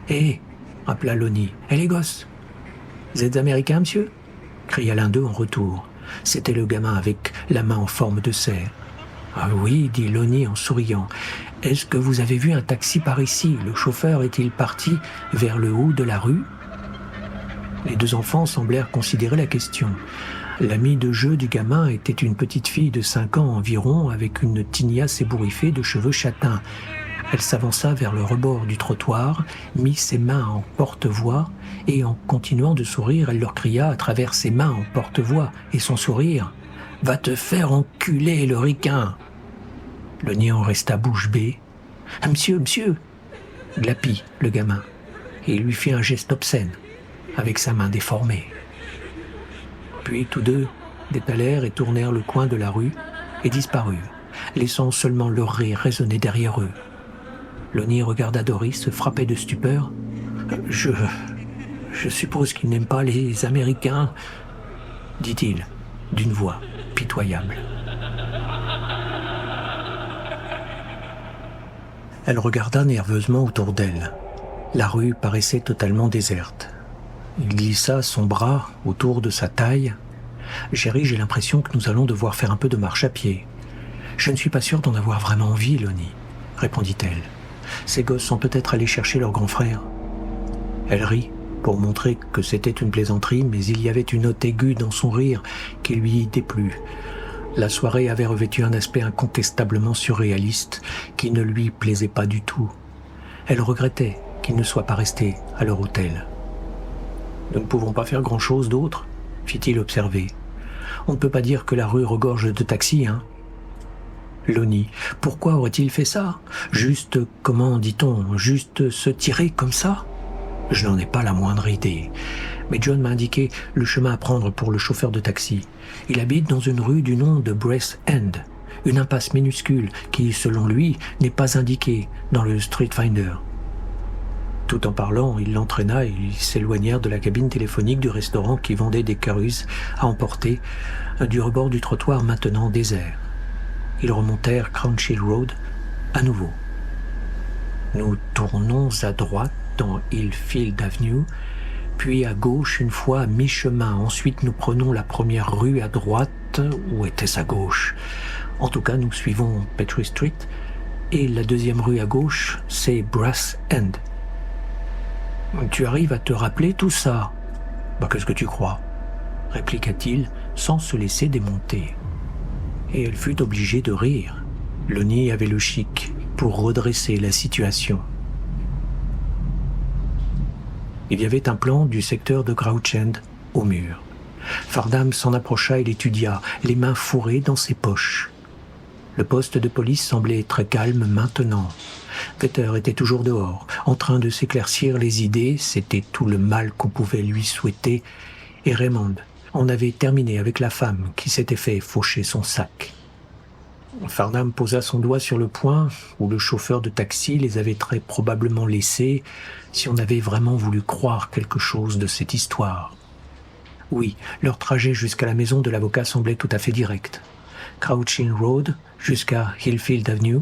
« Hé !» appela Lonnie. « Hé les gosses !»« Vous êtes américains, monsieur ?» cria l'un d'eux en retour. C'était le gamin avec la main en forme de cerf. « Ah oui, dit Lonnie en souriant. Est-ce que vous avez vu un taxi par ici? Le chauffeur est-il parti vers le haut de la rue ?» Les 2 enfants semblèrent considérer la question. L'amie de jeu du gamin était une petite fille de 5 ans environ, avec une tignasse ébouriffée de cheveux châtains. Elle s'avança vers le rebord du trottoir, mit ses mains en porte-voix, et en continuant de sourire, elle leur cria à travers ses mains en porte-voix et son sourire « Va te faire enculer, le ricain !» Le néant resta bouche bée. « Monsieur, monsieur !» glapit le gamin, et il lui fit un geste obscène, avec sa main déformée. Puis tous 2 détalèrent et tournèrent le coin de la rue et disparurent, laissant seulement leur rire résonner derrière eux. Lonnie regarda Doris, frappé de stupeur. « Je suppose qu'il n'aime pas les Américains, » dit-il, d'une voix pitoyable. Elle regarda nerveusement autour d'elle. La rue paraissait totalement déserte. Il glissa son bras autour de sa taille. « Chérie, j'ai l'impression que nous allons devoir faire un peu de marche à pied. »« Je ne suis pas sûre d'en avoir vraiment envie, Lonnie, » répondit-elle. « Ces gosses sont peut-être allés chercher leur grand frère. » Elle rit pour montrer que c'était une plaisanterie, mais il y avait une note aiguë dans son rire qui lui déplut. La soirée avait revêtu un aspect incontestablement surréaliste qui ne lui plaisait pas du tout. Elle regrettait qu'ils ne soient pas restés à leur hôtel. « Nous ne pouvons pas faire grand-chose d'autre, » fit-il observer. « On ne peut pas dire que la rue regorge de taxis, hein ?» Lonnie, pourquoi aurait-il fait ça? Juste, comment dit-on, juste se tirer comme ça? Je n'en ai pas la moindre idée. Mais John m'a indiqué le chemin à prendre pour le chauffeur de taxi. Il habite dans une rue du nom de Brass End, une impasse minuscule qui, selon lui, n'est pas indiquée dans le Street Finder. Tout en parlant, il l'entraîna et ils s'éloignèrent de la cabine téléphonique du restaurant qui vendait des currys à emporter du rebord du trottoir maintenant désert. Ils remontèrent Crouch Hill Road à nouveau. Nous tournons à droite dans Hillfield Avenue, puis à gauche une fois à mi-chemin. Ensuite, nous prenons la première rue à droite. Où était-ce à gauche? En tout cas, nous suivons Petrie Street. Et la deuxième rue à gauche, c'est Brass End. Tu arrives à te rappeler tout ça? Qu'est-ce que tu crois? Répliqua-t-il sans se laisser démonter. Et elle fut obligée de rire. Lonnie avait le chic pour redresser la situation. Il y avait un plan du secteur de Crouch End au mur. Fardam s'en approcha et l'étudia, les mains fourrées dans ses poches. Le poste de police semblait très calme maintenant. Vetter était toujours dehors, en train de s'éclaircir les idées, c'était tout le mal qu'on pouvait lui souhaiter, et Raymond en avait terminé avec la femme qui s'était fait faucher son sac. Fardam posa son doigt sur le point où le chauffeur de taxi les avait très probablement laissés si on avait vraiment voulu croire quelque chose de cette histoire. Oui, leur trajet jusqu'à la maison de l'avocat semblait tout à fait direct. Crouch Hill Road jusqu'à Hillfield Avenue,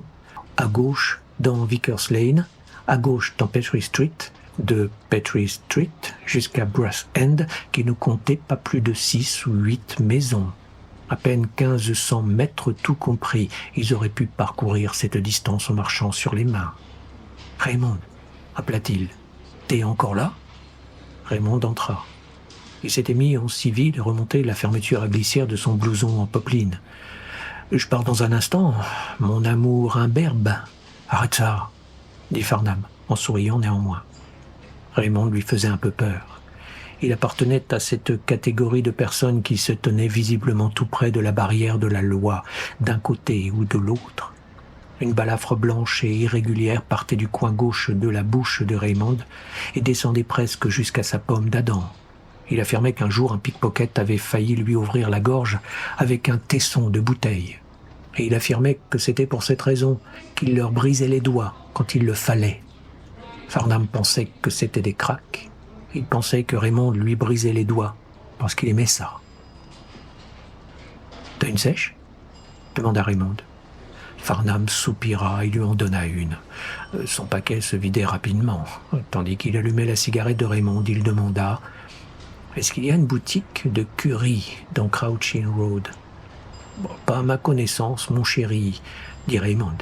à gauche dans Vickers Lane, à gauche dans Petrie Street, de Petrie Street jusqu'à Brass End, qui ne comptait pas plus de 6 ou 8 maisons. À peine 1500 mètres tout compris, ils auraient pu parcourir cette distance en marchant sur les mains. « Raymond » appela-t-il. « T'es encore là ?» Raymond entra. Il s'était mis en civil et remontait la fermeture à glissière de son blouson en popeline. « Je pars dans un instant, mon amour imberbe. Arrête ça, dit Farnham, en souriant néanmoins. Raymond lui faisait un peu peur. Il appartenait à cette catégorie de personnes qui se tenaient visiblement tout près de la barrière de la loi, d'un côté ou de l'autre. Une balafre blanche et irrégulière partait du coin gauche de la bouche de Raymond et descendait presque jusqu'à sa pomme d'Adam. Il affirmait qu'un jour un pickpocket avait failli lui ouvrir la gorge avec un tesson de bouteille. Et il affirmait que c'était pour cette raison qu'il leur brisait les doigts quand il le fallait. Farnham pensait que c'était des cracks. Il pensait que Raymond lui brisait les doigts parce qu'il aimait ça. « T'as une sèche ?» demanda Raymond. Farnham soupira et lui en donna une. Son paquet se vidait rapidement. Tandis qu'il allumait la cigarette de Raymond, il demanda « Est-ce qu'il y a une boutique de curry dans Crouch Inn Road ?»« Pas à ma connaissance, mon chéri, » dit Raymond.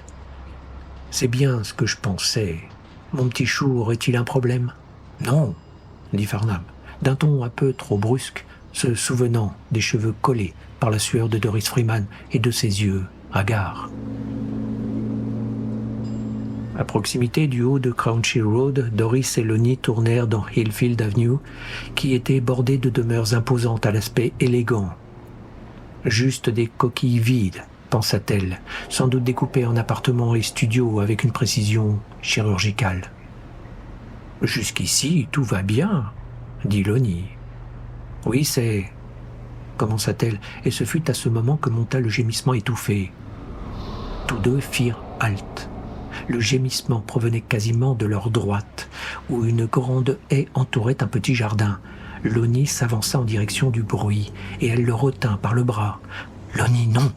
« C'est bien ce que je pensais. Mon petit chou aurait-il un problème ?»« Non, » dit Farnham, d'un ton un peu trop brusque, se souvenant des cheveux collés par la sueur de Doris Freeman et de ses yeux hagards. À proximité du haut de Crouchy Road, Doris et Lonnie tournèrent dans Hillfield Avenue, qui était bordée de demeures imposantes à l'aspect élégant. Juste des coquilles vides, pensa-t-elle, sans doute découpées en appartements et studios avec une précision chirurgicale. « Jusqu'ici, tout va bien, » dit Lonnie. « Oui, c'est... » commença-t-elle, et ce fut à ce moment que monta le gémissement étouffé. Tous deux firent halte. Le gémissement provenait quasiment de leur droite, où une grande haie entourait un petit jardin. Lonnie s'avança en direction du bruit, et elle le retint par le bras. « Lonnie, non !»«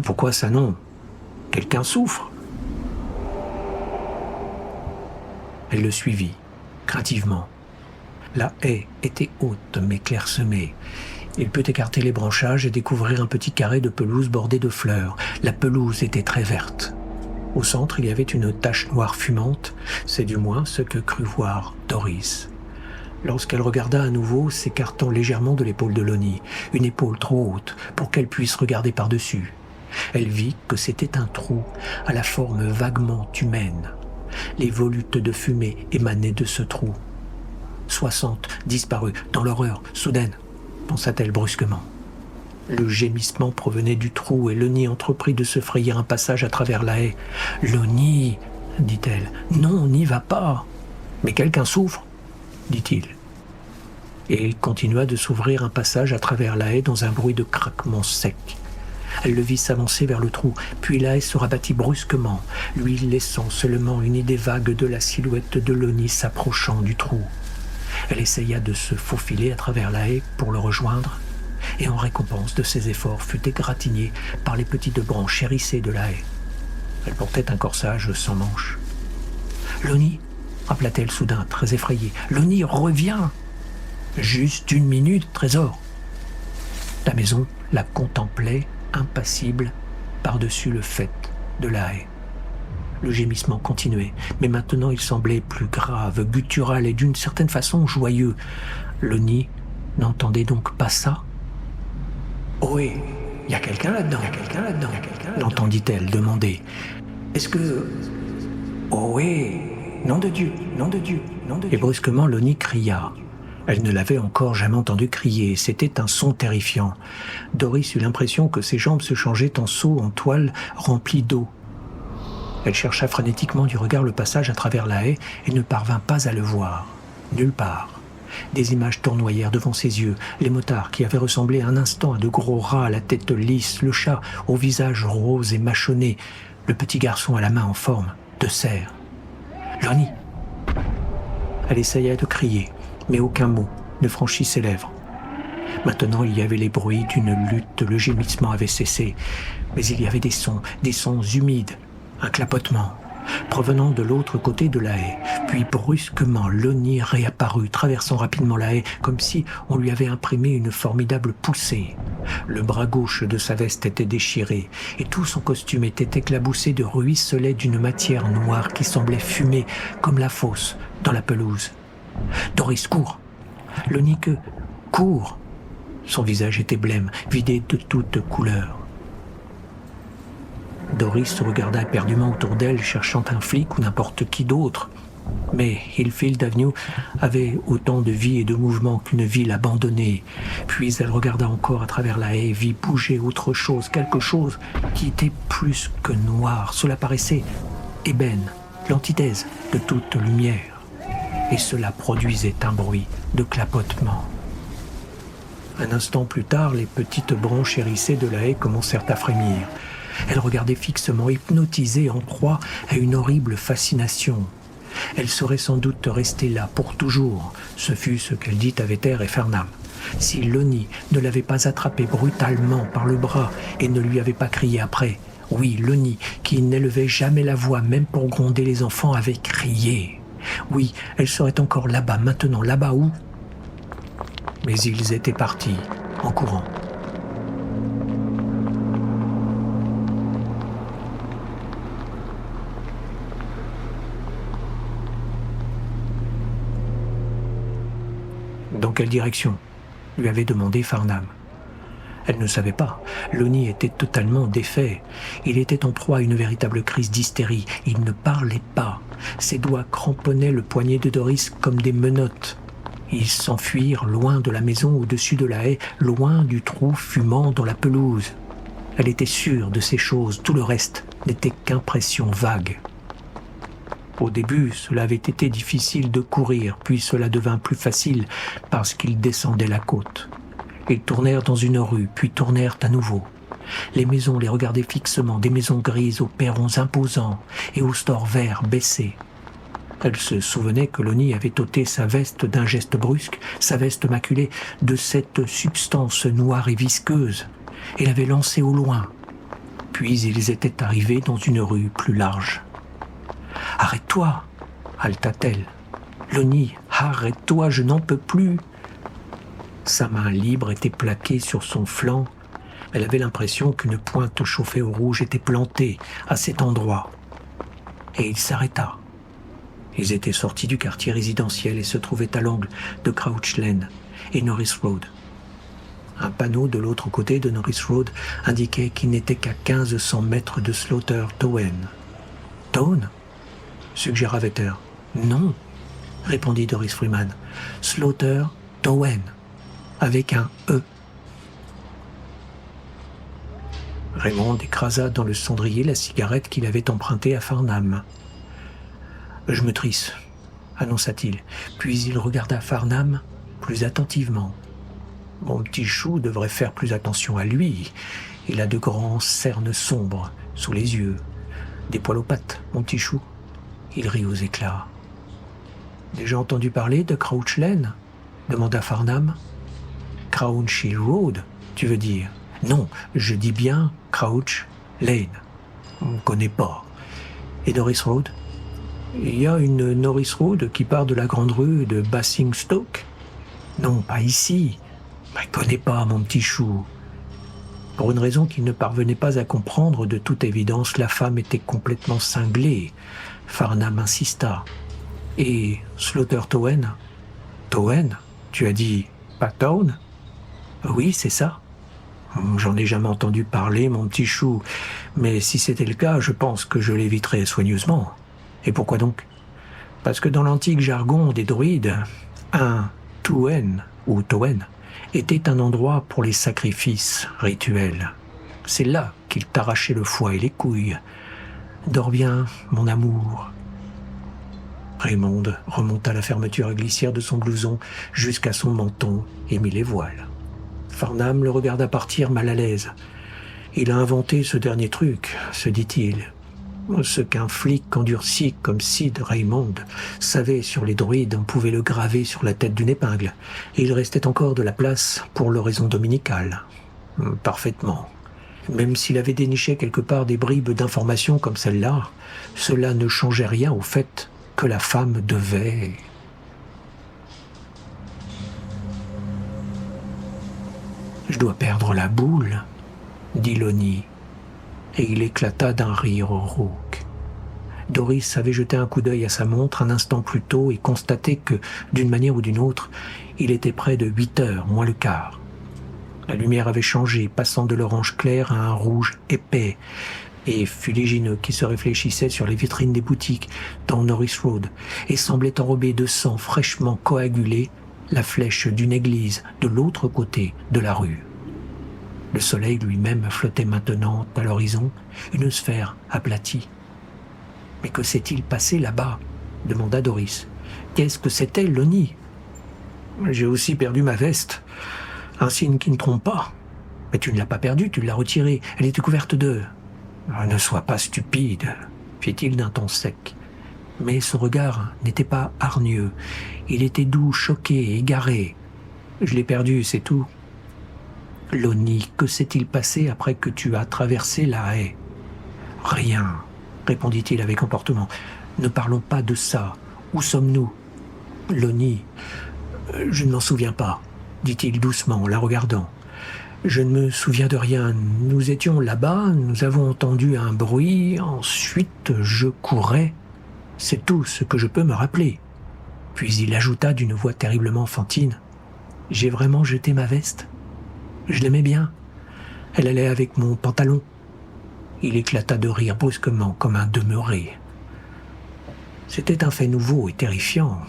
Pourquoi ça, non ? Quelqu'un souffre ?» Elle le suivit, craintivement. La haie était haute mais clairsemée. Il put écarter les branchages et découvrir un petit carré de pelouse bordé de fleurs. La pelouse était très verte. Au centre, il y avait une tache noire fumante, c'est du moins ce que crut voir Doris. Lorsqu'elle regarda à nouveau, s'écartant légèrement de l'épaule de Lonnie, une épaule trop haute pour qu'elle puisse regarder par-dessus, elle vit que c'était un trou à la forme vaguement humaine. Les volutes de fumée émanaient de ce trou. 60 disparus dans l'horreur soudaine, pensa-t-elle brusquement. Le gémissement provenait du trou et Lonnie entreprit de se frayer un passage à travers la haie. « Lonnie, » dit-elle, « non, n'y va pas. »« Mais quelqu'un souffre, » dit-il. Et il continua de s'ouvrir un passage à travers la haie dans un bruit de craquement sec. Elle le vit s'avancer vers le trou, puis la haie se rabattit brusquement, lui laissant seulement une idée vague de la silhouette de Lonnie s'approchant du trou. Elle essaya de se faufiler à travers la haie pour le rejoindre, et en récompense de ses efforts fut égratignée par les petites branches hérissées de la haie. Elle portait un corsage sans manches. « Lonnie !» rappela-t-elle soudain, très effrayée. « Lonnie, reviens !»« Juste une minute, trésor !» La maison la contemplait, impassible, par-dessus le faîte de la haie. Le gémissement continuait, mais maintenant il semblait plus grave, guttural et d'une certaine façon joyeux. Lonnie n'entendait donc pas ça. « Ohé, il y a quelqu'un là-dedans, l'entendit-elle demander. « Est-ce que... Ohé, nom de Dieu, nom de Dieu, nom de Dieu. » Et brusquement Lonnie cria. Elle ne l'avait encore jamais entendu crier, c'était un son terrifiant. Doris eut l'impression que ses jambes se changeaient en seaux en toile remplis d'eau. Elle chercha frénétiquement du regard le passage à travers la haie et ne parvint pas à le voir. Nulle part. Des images tournoyèrent devant ses yeux, les motards qui avaient ressemblé un instant à de gros rats à la tête lisse, le chat au visage rose et mâchonné, le petit garçon à la main en forme de cerf. « Lonnie !» Elle essaya de crier, mais aucun mot ne franchit ses lèvres. Maintenant, il y avait les bruits d'une lutte, le gémissement avait cessé, mais il y avait des sons humides, un clapotement, provenant de l'autre côté de la haie. Puis brusquement, Lonnie réapparut, traversant rapidement la haie, comme si on lui avait imprimé une formidable poussée. Le bras gauche de sa veste était déchiré, et tout son costume était éclaboussé de ruisselets d'une matière noire qui semblait fumer comme la fosse dans la pelouse. « Doris, cours !» Lonnie que « Cours !» Son visage était blême, vidé de toute couleur. Doris regarda éperdument autour d'elle, cherchant un flic ou n'importe qui d'autre. Mais Hillfield Avenue avait autant de vie et de mouvement qu'une ville abandonnée. Puis elle regarda encore à travers la haie, vit bouger autre chose, quelque chose qui était plus que noir. Cela paraissait ébène, l'antithèse de toute lumière. Et cela produisait un bruit de clapotement. Un instant plus tard, les petites branches hérissées de la haie commencèrent à frémir. Elle regardait fixement, hypnotisée, en proie à une horrible fascination. Elle serait sans doute restée là pour toujours, ce fut ce qu'elle dit à Vetter et Farnham. Si Lonnie ne l'avait pas attrapée brutalement par le bras et ne lui avait pas crié après. Oui, Lonnie, qui n'élevait jamais la voix, même pour gronder les enfants, avait crié. Oui, elle serait encore là-bas, maintenant, là-bas où? Mais ils étaient partis, en courant. Dans quelle direction? Lui avait demandé Farnham. Elle ne savait pas. Lonnie était totalement défait. Il était en proie à une véritable crise d'hystérie. Il ne parlait pas. Ses doigts cramponnaient le poignet de Doris comme des menottes. Ils s'enfuirent loin de la maison au-dessus de la haie, loin du trou fumant dans la pelouse. Elle était sûre de ces choses. Tout le reste n'était qu'impression vague. Au début, cela avait été difficile de courir, puis cela devint plus facile parce qu'ils descendaient la côte. Ils tournèrent dans une rue, puis tournèrent à nouveau. Les maisons les regardaient fixement, des maisons grises aux perrons imposants et aux stores verts baissés. Elle se souvenait que Lonnie avait ôté sa veste d'un geste brusque, sa veste maculée de cette substance noire et visqueuse, et l'avait lancée au loin. Puis ils étaient arrivés dans une rue plus large. « Arrête-toi !» halta-t-elle. « Lonnie, arrête-toi, je n'en peux plus !» Sa main libre était plaquée sur son flanc. Elle avait l'impression qu'une pointe chauffée au rouge était plantée à cet endroit. Et il s'arrêta. Ils étaient sortis du quartier résidentiel et se trouvaient à l'angle de Crouch Lane et Norris Road. Un panneau de l'autre côté de Norris Road indiquait qu'il n'était qu'à 1500 mètres de Slaughter Towen. « Town ?» suggéra Vetter. « Non, » répondit Doris Freeman. « Slaughter Towen, avec un E. » Raymond écrasa dans le cendrier la cigarette qu'il avait empruntée à Farnham. « Je me trisse, » annonça-t-il, puis il regarda Farnham plus attentivement. « Mon petit chou devrait faire plus attention à lui. Il a de grands cernes sombres sous les yeux. Des poils aux pattes, mon petit chou. » Il rit aux éclats. « Déjà entendu parler de Crouch Lane ?» demanda Farnham. « Crouch Hill Road, tu veux dire ? Non, je dis bien Crouch Lane. On ne connaît pas. Et Norris Road ? Il y a une Norris Road qui part de la grande rue de Basingstoke ? Non, pas ici. Je ne connais pas, mon petit chou. » Pour une raison qu'il ne parvenait pas à comprendre, de toute évidence, la femme était complètement cinglée. Farnham insista. « Et Slaughter Towen ? »« Towen ? Tu as dit pas Town ? » ?»« Oui, c'est ça. »« J'en ai jamais entendu parler, mon petit chou. Mais si c'était le cas, je pense que je l'éviterais soigneusement. Et pourquoi donc ? Parce que dans l'antique jargon des druides, un Towen ou Towen était un endroit pour les sacrifices rituels. C'est là qu'ils t'arrachaient le foie et les couilles. Dors bien, mon amour. Raymond remonta la fermeture à glissière de son blouson jusqu'à son menton et mit les voiles. Farnham le regarda partir mal à l'aise. Il a inventé ce dernier truc, se dit-il. Ce qu'un flic endurci comme Sid Raymond savait sur les druides, on pouvait le graver sur la tête d'une épingle, et il restait encore de la place pour l'oraison dominicale. Parfaitement. Même s'il avait déniché quelque part des bribes d'informations comme celle-là, cela ne changeait rien au fait que la femme devait... « Je dois perdre la boule, » dit Lonnie, et il éclata d'un rire rauque. Doris avait jeté un coup d'œil à sa montre un instant plus tôt et constaté que, d'une manière ou d'une autre, il était près de 8 heures, moins le quart. La lumière avait changé, passant de l'orange clair à un rouge épais, et fuligineux qui se réfléchissait sur les vitrines des boutiques dans Norris Road et semblait enrober de sang fraîchement coagulé la flèche d'une église de l'autre côté de la rue. Le soleil lui-même flottait maintenant à l'horizon, une sphère aplatie. « Mais que s'est-il passé là-bas » demanda Doris. « Qu'est-ce que c'était, Lonnie ?»« J'ai aussi perdu ma veste. Un signe qui ne trompe pas. Mais tu ne l'as pas perdue, tu l'as retirée. Elle était couverte de... » « Ne sois pas stupide, » fit-il d'un ton sec. Mais son regard n'était pas hargneux. Il était doux, choqué, égaré. « Je l'ai perdue, c'est tout. »« Lonnie, que s'est-il passé après que tu as traversé la haie ?»« Rien, » répondit-il avec emportement. « Ne parlons pas de ça. Où sommes-nous ?»« Lonnie, je ne m'en souviens pas, » dit-il doucement en la regardant. Je ne me souviens de rien. Nous étions là-bas, nous avons entendu un bruit, ensuite je courais. C'est tout ce que je peux me rappeler. Puis il ajouta d'une voix terriblement enfantine. J'ai vraiment jeté ma veste. Je l'aimais bien. Elle allait avec mon pantalon. Il éclata de rire brusquement, comme un demeuré. C'était un fait nouveau et terrifiant.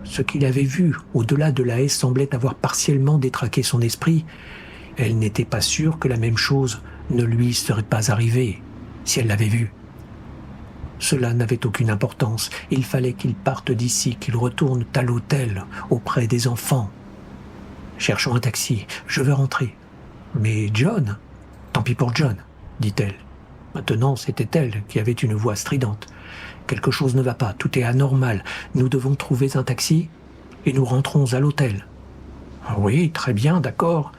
Ce qu'il avait vu au-delà de la haie semblait avoir partiellement détraqué son esprit. Elle n'était pas sûre que la même chose ne lui serait pas arrivée, si elle l'avait vu. Cela n'avait aucune importance. Il fallait qu'il parte d'ici, qu'il retourne à l'hôtel, auprès des enfants. Cherchons un taxi, je veux rentrer. Mais John, tant pis pour John, dit-elle. Maintenant, c'était elle qui avait une voix stridente. Quelque chose ne va pas, tout est anormal. Nous devons trouver un taxi et nous rentrons à l'hôtel. Oui, très bien, d'accord.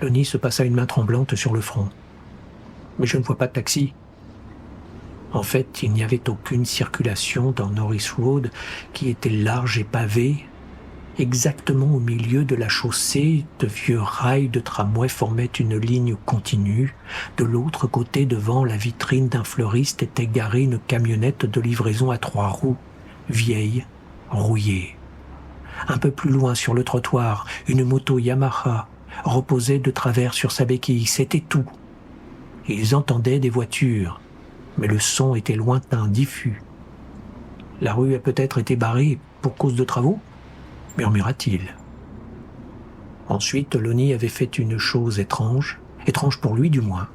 Lonnie se passa une main tremblante sur le front. « Mais je ne vois pas de taxi. » En fait, il n'y avait aucune circulation dans Norris Road, qui était large et pavé. Exactement au milieu de la chaussée, de vieux rails de tramway formaient une ligne continue. De l'autre côté, devant la vitrine d'un fleuriste, était garée une camionnette de livraison à 3 roues, vieille, rouillée. Un peu plus loin, sur le trottoir, une moto Yamaha reposait de travers sur sa béquille, c'était tout. Ils entendaient des voitures, mais le son était lointain, diffus. « La rue a peut-être été barrée pour cause de travaux ?» murmura-t-il. Ensuite, Lonnie avait fait une chose étrange pour lui du moins,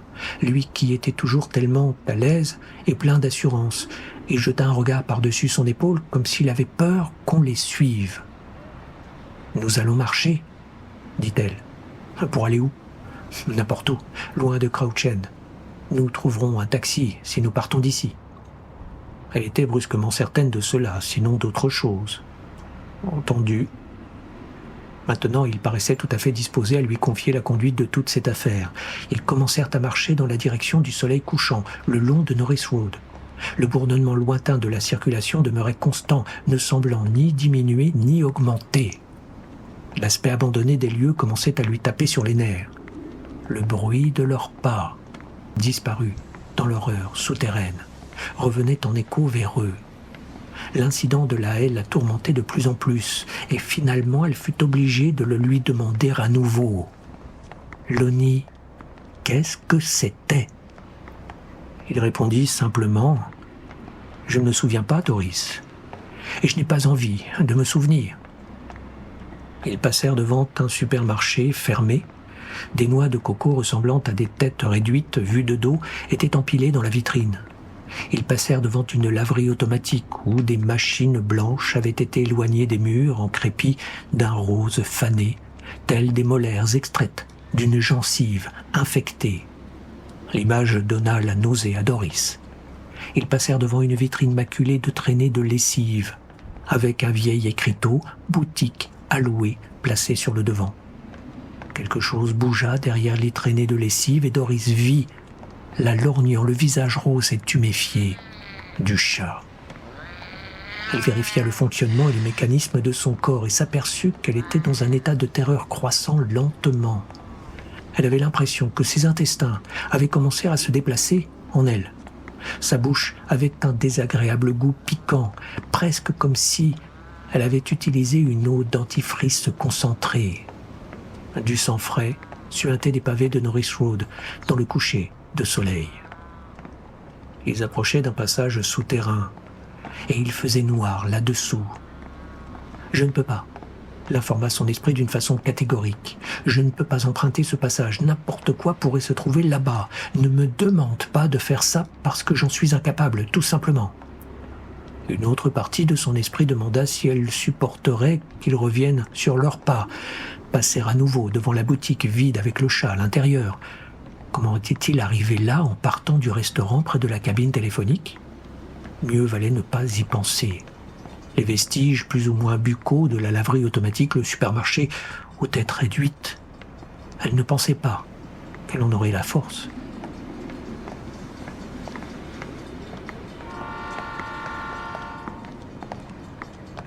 lui qui était toujours tellement à l'aise et plein d'assurance. Il jeta un regard par-dessus son épaule comme s'il avait peur qu'on les suive. « Nous allons marcher, » dit-elle. « Pour aller où ? » ?»« N'importe où, loin de Crouch End. Nous trouverons un taxi si nous partons d'ici. » Elle était brusquement certaine de cela, sinon d'autre chose. Entendu. Maintenant, il paraissait tout à fait disposé à lui confier la conduite de toute cette affaire. Ils commencèrent à marcher dans la direction du soleil couchant, le long de Norris Road. Le bourdonnement lointain de la circulation demeurait constant, ne semblant ni diminuer ni augmenter. L'aspect abandonné des lieux commençait à lui taper sur les nerfs. Le bruit de leurs pas, disparu dans l'horreur souterraine, revenait en écho vers eux. L'incident de la haie la tourmentait de plus en plus, et finalement elle fut obligée de le lui demander à nouveau. « Lonnie, qu'est-ce que c'était ?» Il répondit simplement « Je ne me souviens pas, Doris, et je n'ai pas envie de me souvenir. » Ils passèrent devant un supermarché fermé. Des noix de coco ressemblant à des têtes réduites vues de dos étaient empilées dans la vitrine. Ils passèrent devant une laverie automatique où des machines blanches avaient été éloignées des murs en crépi d'un rose fané, telles des molaires extraites d'une gencive infectée. L'image donna la nausée à Doris. Ils passèrent devant une vitrine maculée de traînées de lessive, avec un vieil écriteau « Boutique à louer » placé sur le devant. Quelque chose bougea derrière les traînées de lessive et Doris vit la lorgnure, le visage rose et tuméfié du chat. Elle vérifia le fonctionnement et le mécanisme de son corps et s'aperçut qu'elle était dans un état de terreur croissant lentement. Elle avait l'impression que ses intestins avaient commencé à se déplacer en elle. Sa bouche avait un désagréable goût piquant, presque comme si elle avait utilisé une eau dentifrice concentrée. Du sang frais suintait des pavés de Norris Road dans le coucher de soleil. Ils approchaient d'un passage souterrain, et il faisait noir là-dessous. Je ne peux pas, l'informa son esprit d'une façon catégorique. Je ne peux pas emprunter ce passage, n'importe quoi pourrait se trouver là-bas. Ne me demande pas de faire ça parce que j'en suis incapable, tout simplement. Une autre partie de son esprit demanda si elle supporterait qu'ils reviennent sur leurs pas, passer à nouveau devant la boutique vide avec le chat à l'intérieur. Comment était-il arrivé là en partant du restaurant près de la cabine téléphonique ? Mieux valait ne pas y penser. Les vestiges plus ou moins buccaux de la laverie automatique, le supermarché, aux têtes réduites. Elle ne pensait pas qu'elle en aurait la force.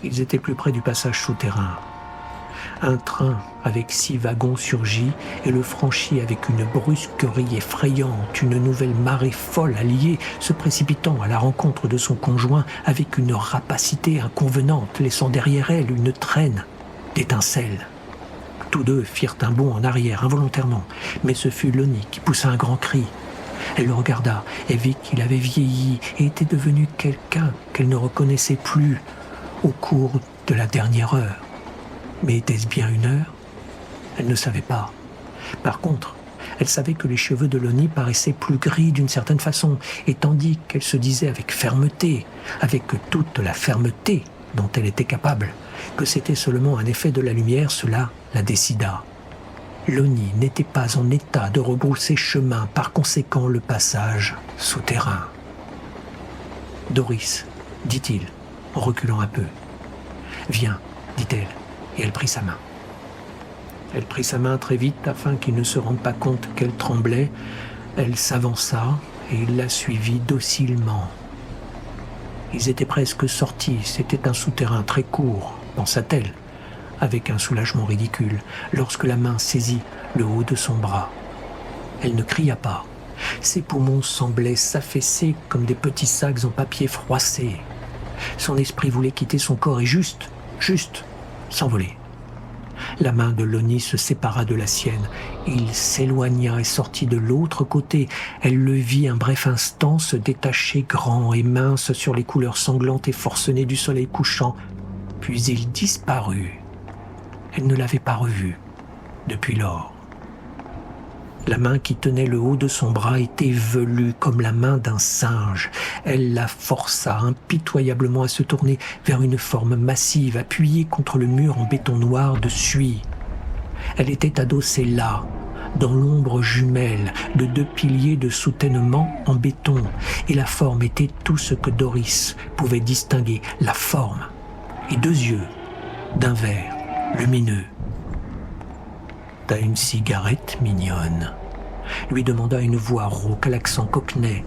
Ils étaient plus près du passage souterrain. Un train avec 6 wagons surgit et le franchit avec une brusquerie effrayante, une nouvelle marée folle alliée, se précipitant à la rencontre de son conjoint avec une rapacité inconvenante, laissant derrière elle une traîne d'étincelles. Tous deux firent un bond en arrière involontairement, mais ce fut Lonnie qui poussa un grand cri. Elle le regarda et vit qu'il avait vieilli et était devenu quelqu'un qu'elle ne reconnaissait plus au cours de la dernière heure. Mais était-ce bien une heure ? Elle ne savait pas. Par contre, elle savait que les cheveux de Lonnie paraissaient plus gris d'une certaine façon, et tandis qu'elle se disait avec fermeté, avec toute la fermeté dont elle était capable, que c'était seulement un effet de la lumière, cela la décida. Lonnie n'était pas en état de rebrousser chemin, par conséquent le passage souterrain. « Doris, dit-il, en reculant un peu. « Viens, dit-elle. » Et elle prit sa main. Elle prit sa main très vite afin qu'il ne se rende pas compte qu'elle tremblait. Elle s'avança et il la suivit docilement. Ils étaient presque sortis. C'était un souterrain très court, pensa-t-elle, avec un soulagement ridicule, lorsque la main saisit le haut de son bras. Elle ne cria pas. Ses poumons semblaient s'affaisser comme des petits sacs en papier froissé. Son esprit voulait quitter son corps et juste, s'envoler. La main de Lonnie se sépara de la sienne. Il s'éloigna et sortit de l'autre côté. Elle le vit un bref instant se détacher grand et mince sur les couleurs sanglantes et forcenées du soleil couchant. Puis il disparut. Elle ne l'avait pas revu depuis lors. La main qui tenait le haut de son bras était velue comme la main d'un singe. Elle la força impitoyablement à se tourner vers une forme massive appuyée contre le mur en béton noir de suie. Elle était adossée là, dans l'ombre jumelle de 2 piliers de soutènement en béton, et la forme était tout ce que Doris pouvait distinguer, la forme, et 2 yeux d'un vert lumineux. « T'as une cigarette, mignonne ?» lui demanda une voix rauque à l'accent cockney,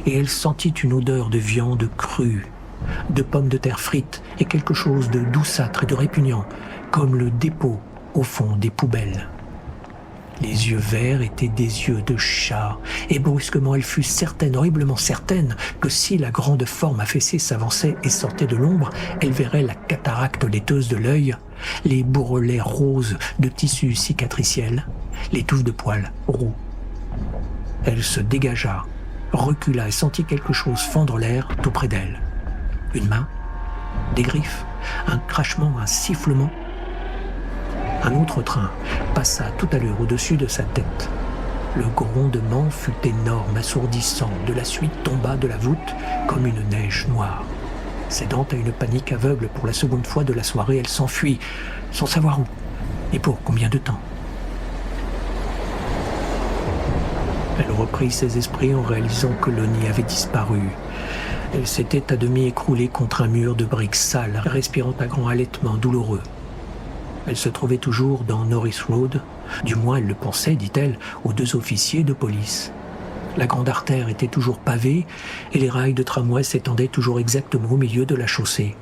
et elle sentit une odeur de viande crue, de pommes de terre frites et quelque chose de douceâtre et de répugnant, comme le dépôt au fond des poubelles. Les yeux verts étaient des yeux de chat, et brusquement elle fut certaine, horriblement certaine, que si la grande forme affaissée s'avançait et sortait de l'ombre, elle verrait la cataracte laiteuse de l'œil, les bourrelets roses de tissu cicatriciel, les touffes de poils roux. Elle se dégagea, recula et sentit quelque chose fendre l'air tout près d'elle. Une main, des griffes, un crachement, un sifflement. Un autre train passa tout à l'heure au-dessus de sa tête. Le grondement fut énorme, assourdissant. De la suite tomba de la voûte comme une neige noire. Cédant à une panique aveugle pour la seconde fois de la soirée, elle s'enfuit, sans savoir où et pour combien de temps. Elle reprit ses esprits en réalisant que Lonnie avait disparu. Elle s'était à demi écroulée contre un mur de briques sales, respirant un grand halètement douloureux. Elle se trouvait toujours dans Norris Road, du moins elle le pensait, dit-elle, aux 2 officiers de police. La grande artère était toujours pavée et les rails de tramway s'étendaient toujours exactement au milieu de la chaussée.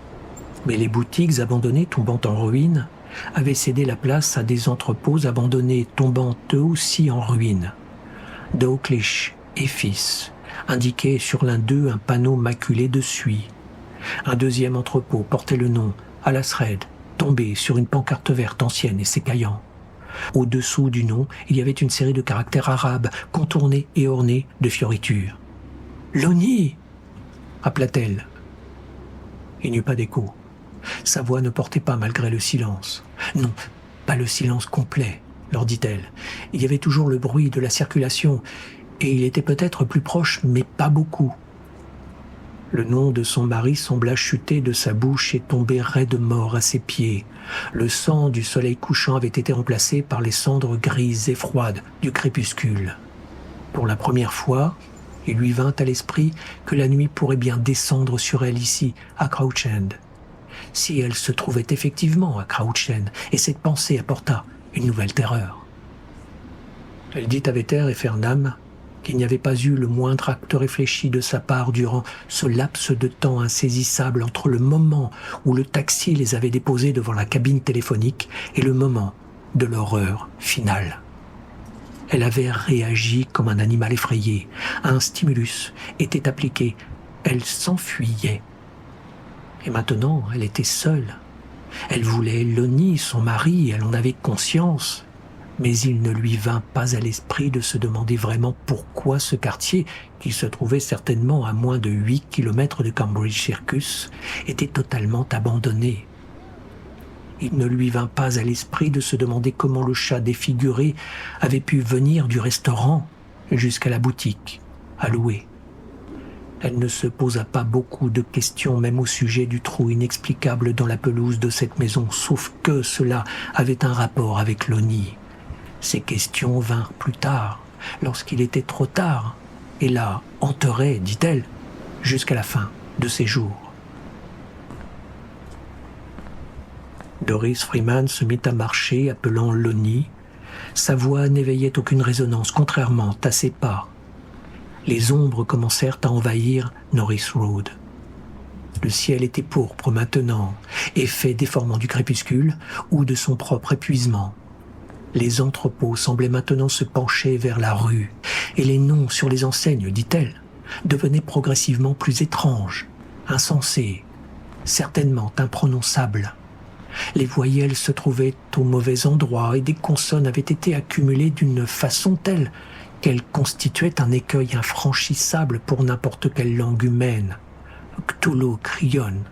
Mais les boutiques abandonnées tombant en ruine avaient cédé la place à des entrepôts abandonnés tombant eux aussi en ruine. Dalglish et Fils indiquait sur l'un d'eux un panneau maculé de suie. Un deuxième entrepôt portait le nom Alasred, tombé sur une pancarte verte ancienne et s'écaillant. Au-dessous du nom, il y avait une série de caractères arabes, contournés et ornés de fioritures. Lonnie !» appela-t-elle. Il n'y eut pas d'écho. Sa voix ne portait pas malgré le silence. Non, pas le silence complet, leur dit-elle. Il y avait toujours le bruit de la circulation, et il était peut-être plus proche, mais pas beaucoup. Le nom de son mari sembla chuter de sa bouche et tomber raide mort à ses pieds. Le sang du soleil couchant avait été remplacé par les cendres grises et froides du crépuscule. Pour la première fois, il lui vint à l'esprit que la nuit pourrait bien descendre sur elle ici, à Crouch End. Si elle se trouvait effectivement à Crouch End, et cette pensée apporta une nouvelle terreur. Elle dit à Vetter et Fernam qu'il n'y avait pas eu le moindre acte réfléchi de sa part durant ce laps de temps insaisissable entre le moment où le taxi les avait déposés devant la cabine téléphonique et le moment de l'horreur finale. Elle avait réagi comme un animal effrayé. Un stimulus était appliqué. Elle s'enfuyait. Et maintenant, elle était seule. Elle voulait Lonnie, son mari, elle en avait conscience. Mais il ne lui vint pas à l'esprit de se demander vraiment pourquoi ce quartier, qui se trouvait certainement à moins de 8 kilomètres de Cambridge Circus, était totalement abandonné. Il ne lui vint pas à l'esprit de se demander comment le chat défiguré avait pu venir du restaurant jusqu'à la boutique, à louer. Elle ne se posa pas beaucoup de questions, même au sujet du trou inexplicable dans la pelouse de cette maison, sauf que cela avait un rapport avec Lonnie. Ces questions vinrent plus tard, lorsqu'il était trop tard, et la hanteraient, dit-elle, jusqu'à la fin de ses jours. Doris Freeman se mit à marcher, appelant Lonnie. Sa voix n'éveillait aucune résonance, contrairement à ses pas. Les ombres commencèrent à envahir Norris Road. Le ciel était pourpre maintenant, effet déformant du crépuscule ou de son propre épuisement. Les entrepôts semblaient maintenant se pencher vers la rue, et les noms sur les enseignes, dit-elle, devenaient progressivement plus étranges, insensés, certainement imprononçables. Les voyelles se trouvaient au mauvais endroit et des consonnes avaient été accumulées d'une façon telle qu'elles constituaient un écueil infranchissable pour n'importe quelle langue humaine. Cthulhu Crion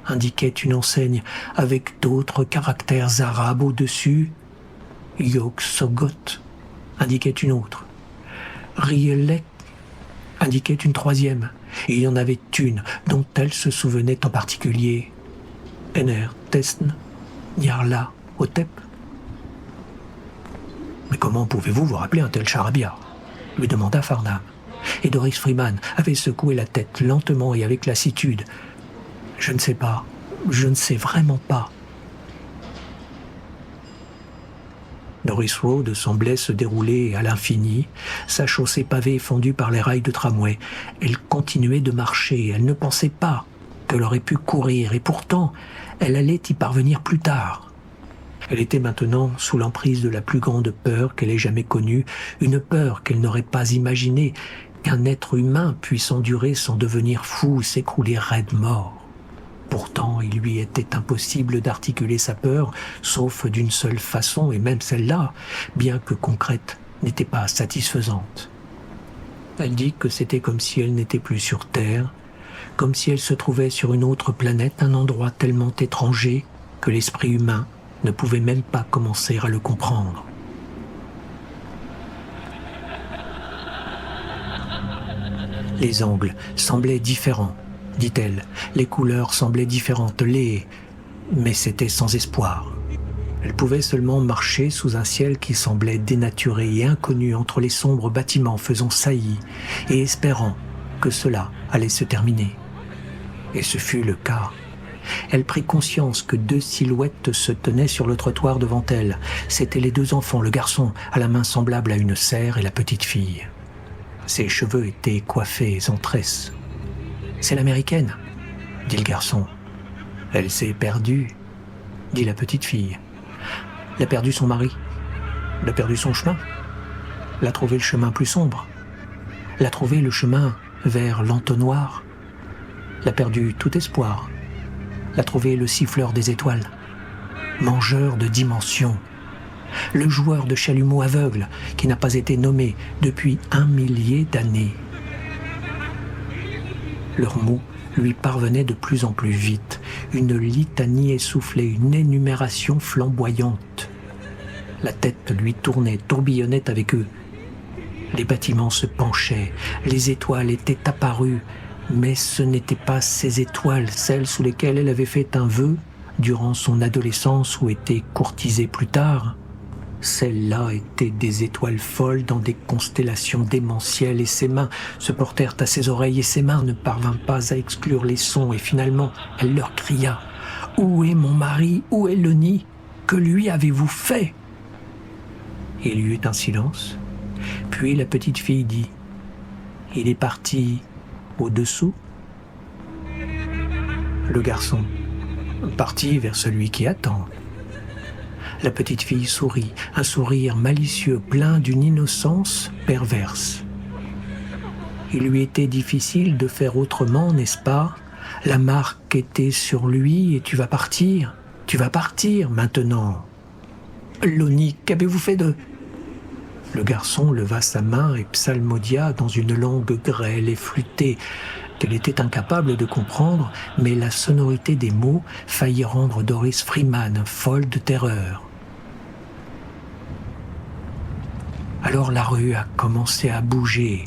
indiquait une enseigne avec d'autres caractères arabes au-dessus. Yog Soggoth indiquait une autre. Rielek indiquait une troisième. Et il y en avait une dont elle se souvenait en particulier. Ener Tesn Nyarla Hotep. Mais comment pouvez-vous vous rappeler un tel charabia? Lui demanda Farnham. Et Doris Freeman avait secoué la tête lentement et avec lassitude. Je ne sais pas. Je ne sais vraiment pas. Norris Road semblait se dérouler à l'infini, sa chaussée pavée fendue par les rails de tramway. Elle continuait de marcher, elle ne pensait pas qu'elle aurait pu courir, et pourtant, elle allait y parvenir plus tard. Elle était maintenant sous l'emprise de la plus grande peur qu'elle ait jamais connue, une peur qu'elle n'aurait pas imaginée, qu'un être humain puisse endurer sans devenir fou ou s'écrouler raide mort. Pourtant, il lui était impossible d'articuler sa peur, sauf d'une seule façon, et même celle-là, bien que concrète, n'était pas satisfaisante. Elle dit que c'était comme si elle n'était plus sur Terre, comme si elle se trouvait sur une autre planète, un endroit tellement étranger que l'esprit humain ne pouvait même pas commencer à le comprendre. Les angles semblaient différents, dit-elle. Les couleurs semblaient différentes, mais c'était sans espoir. Elle pouvait seulement marcher sous un ciel qui semblait dénaturé et inconnu entre les sombres bâtiments faisant saillie et espérant que cela allait se terminer. Et ce fut le cas. Elle prit conscience que deux silhouettes se tenaient sur le trottoir devant elle. C'étaient les deux enfants, le garçon à la main semblable à une serre et la petite fille. Ses cheveux étaient coiffés en tresses. « C'est l'américaine », dit le garçon. « Elle s'est perdue », dit la petite fille. « Elle a perdu son mari. Elle a perdu son chemin. Elle a trouvé le chemin plus sombre. Elle a trouvé le chemin vers l'entonnoir. Elle a perdu tout espoir. Elle a trouvé le siffleur des étoiles. Mangeur de dimensions. Le joueur de chalumeau aveugle qui n'a pas été nommé depuis 1 millier d'années. Leurs mots lui parvenaient de plus en plus vite, une litanie essoufflée, une énumération flamboyante. La tête lui tournait, tourbillonnait avec eux. Les bâtiments se penchaient, les étoiles étaient apparues, mais ce n'étaient pas ces étoiles, celles sous lesquelles elle avait fait un vœu durant son adolescence ou été courtisée plus tard. Celles-là étaient des étoiles folles dans des constellations démentielles et ses mains se portèrent à ses oreilles et ses mains ne parvinrent pas à exclure les sons et finalement elle leur cria « Où est mon mari? Où est Lonnie? Que lui avez-vous fait ?» Il y eut un silence, puis la petite fille dit « Il est parti au-dessous ?» Le garçon parti vers celui qui attend. La petite fille sourit, un sourire malicieux plein d'une innocence perverse. Il lui était difficile de faire autrement, n'est-ce pas? La marque était sur lui et tu vas partir maintenant. Lonnie, qu'avez-vous fait de... Le garçon leva sa main et psalmodia dans une langue grêle et flûtée qu'elle était incapable de comprendre, mais la sonorité des mots faillit rendre Doris Freeman folle de terreur. Alors la rue a commencé à bouger,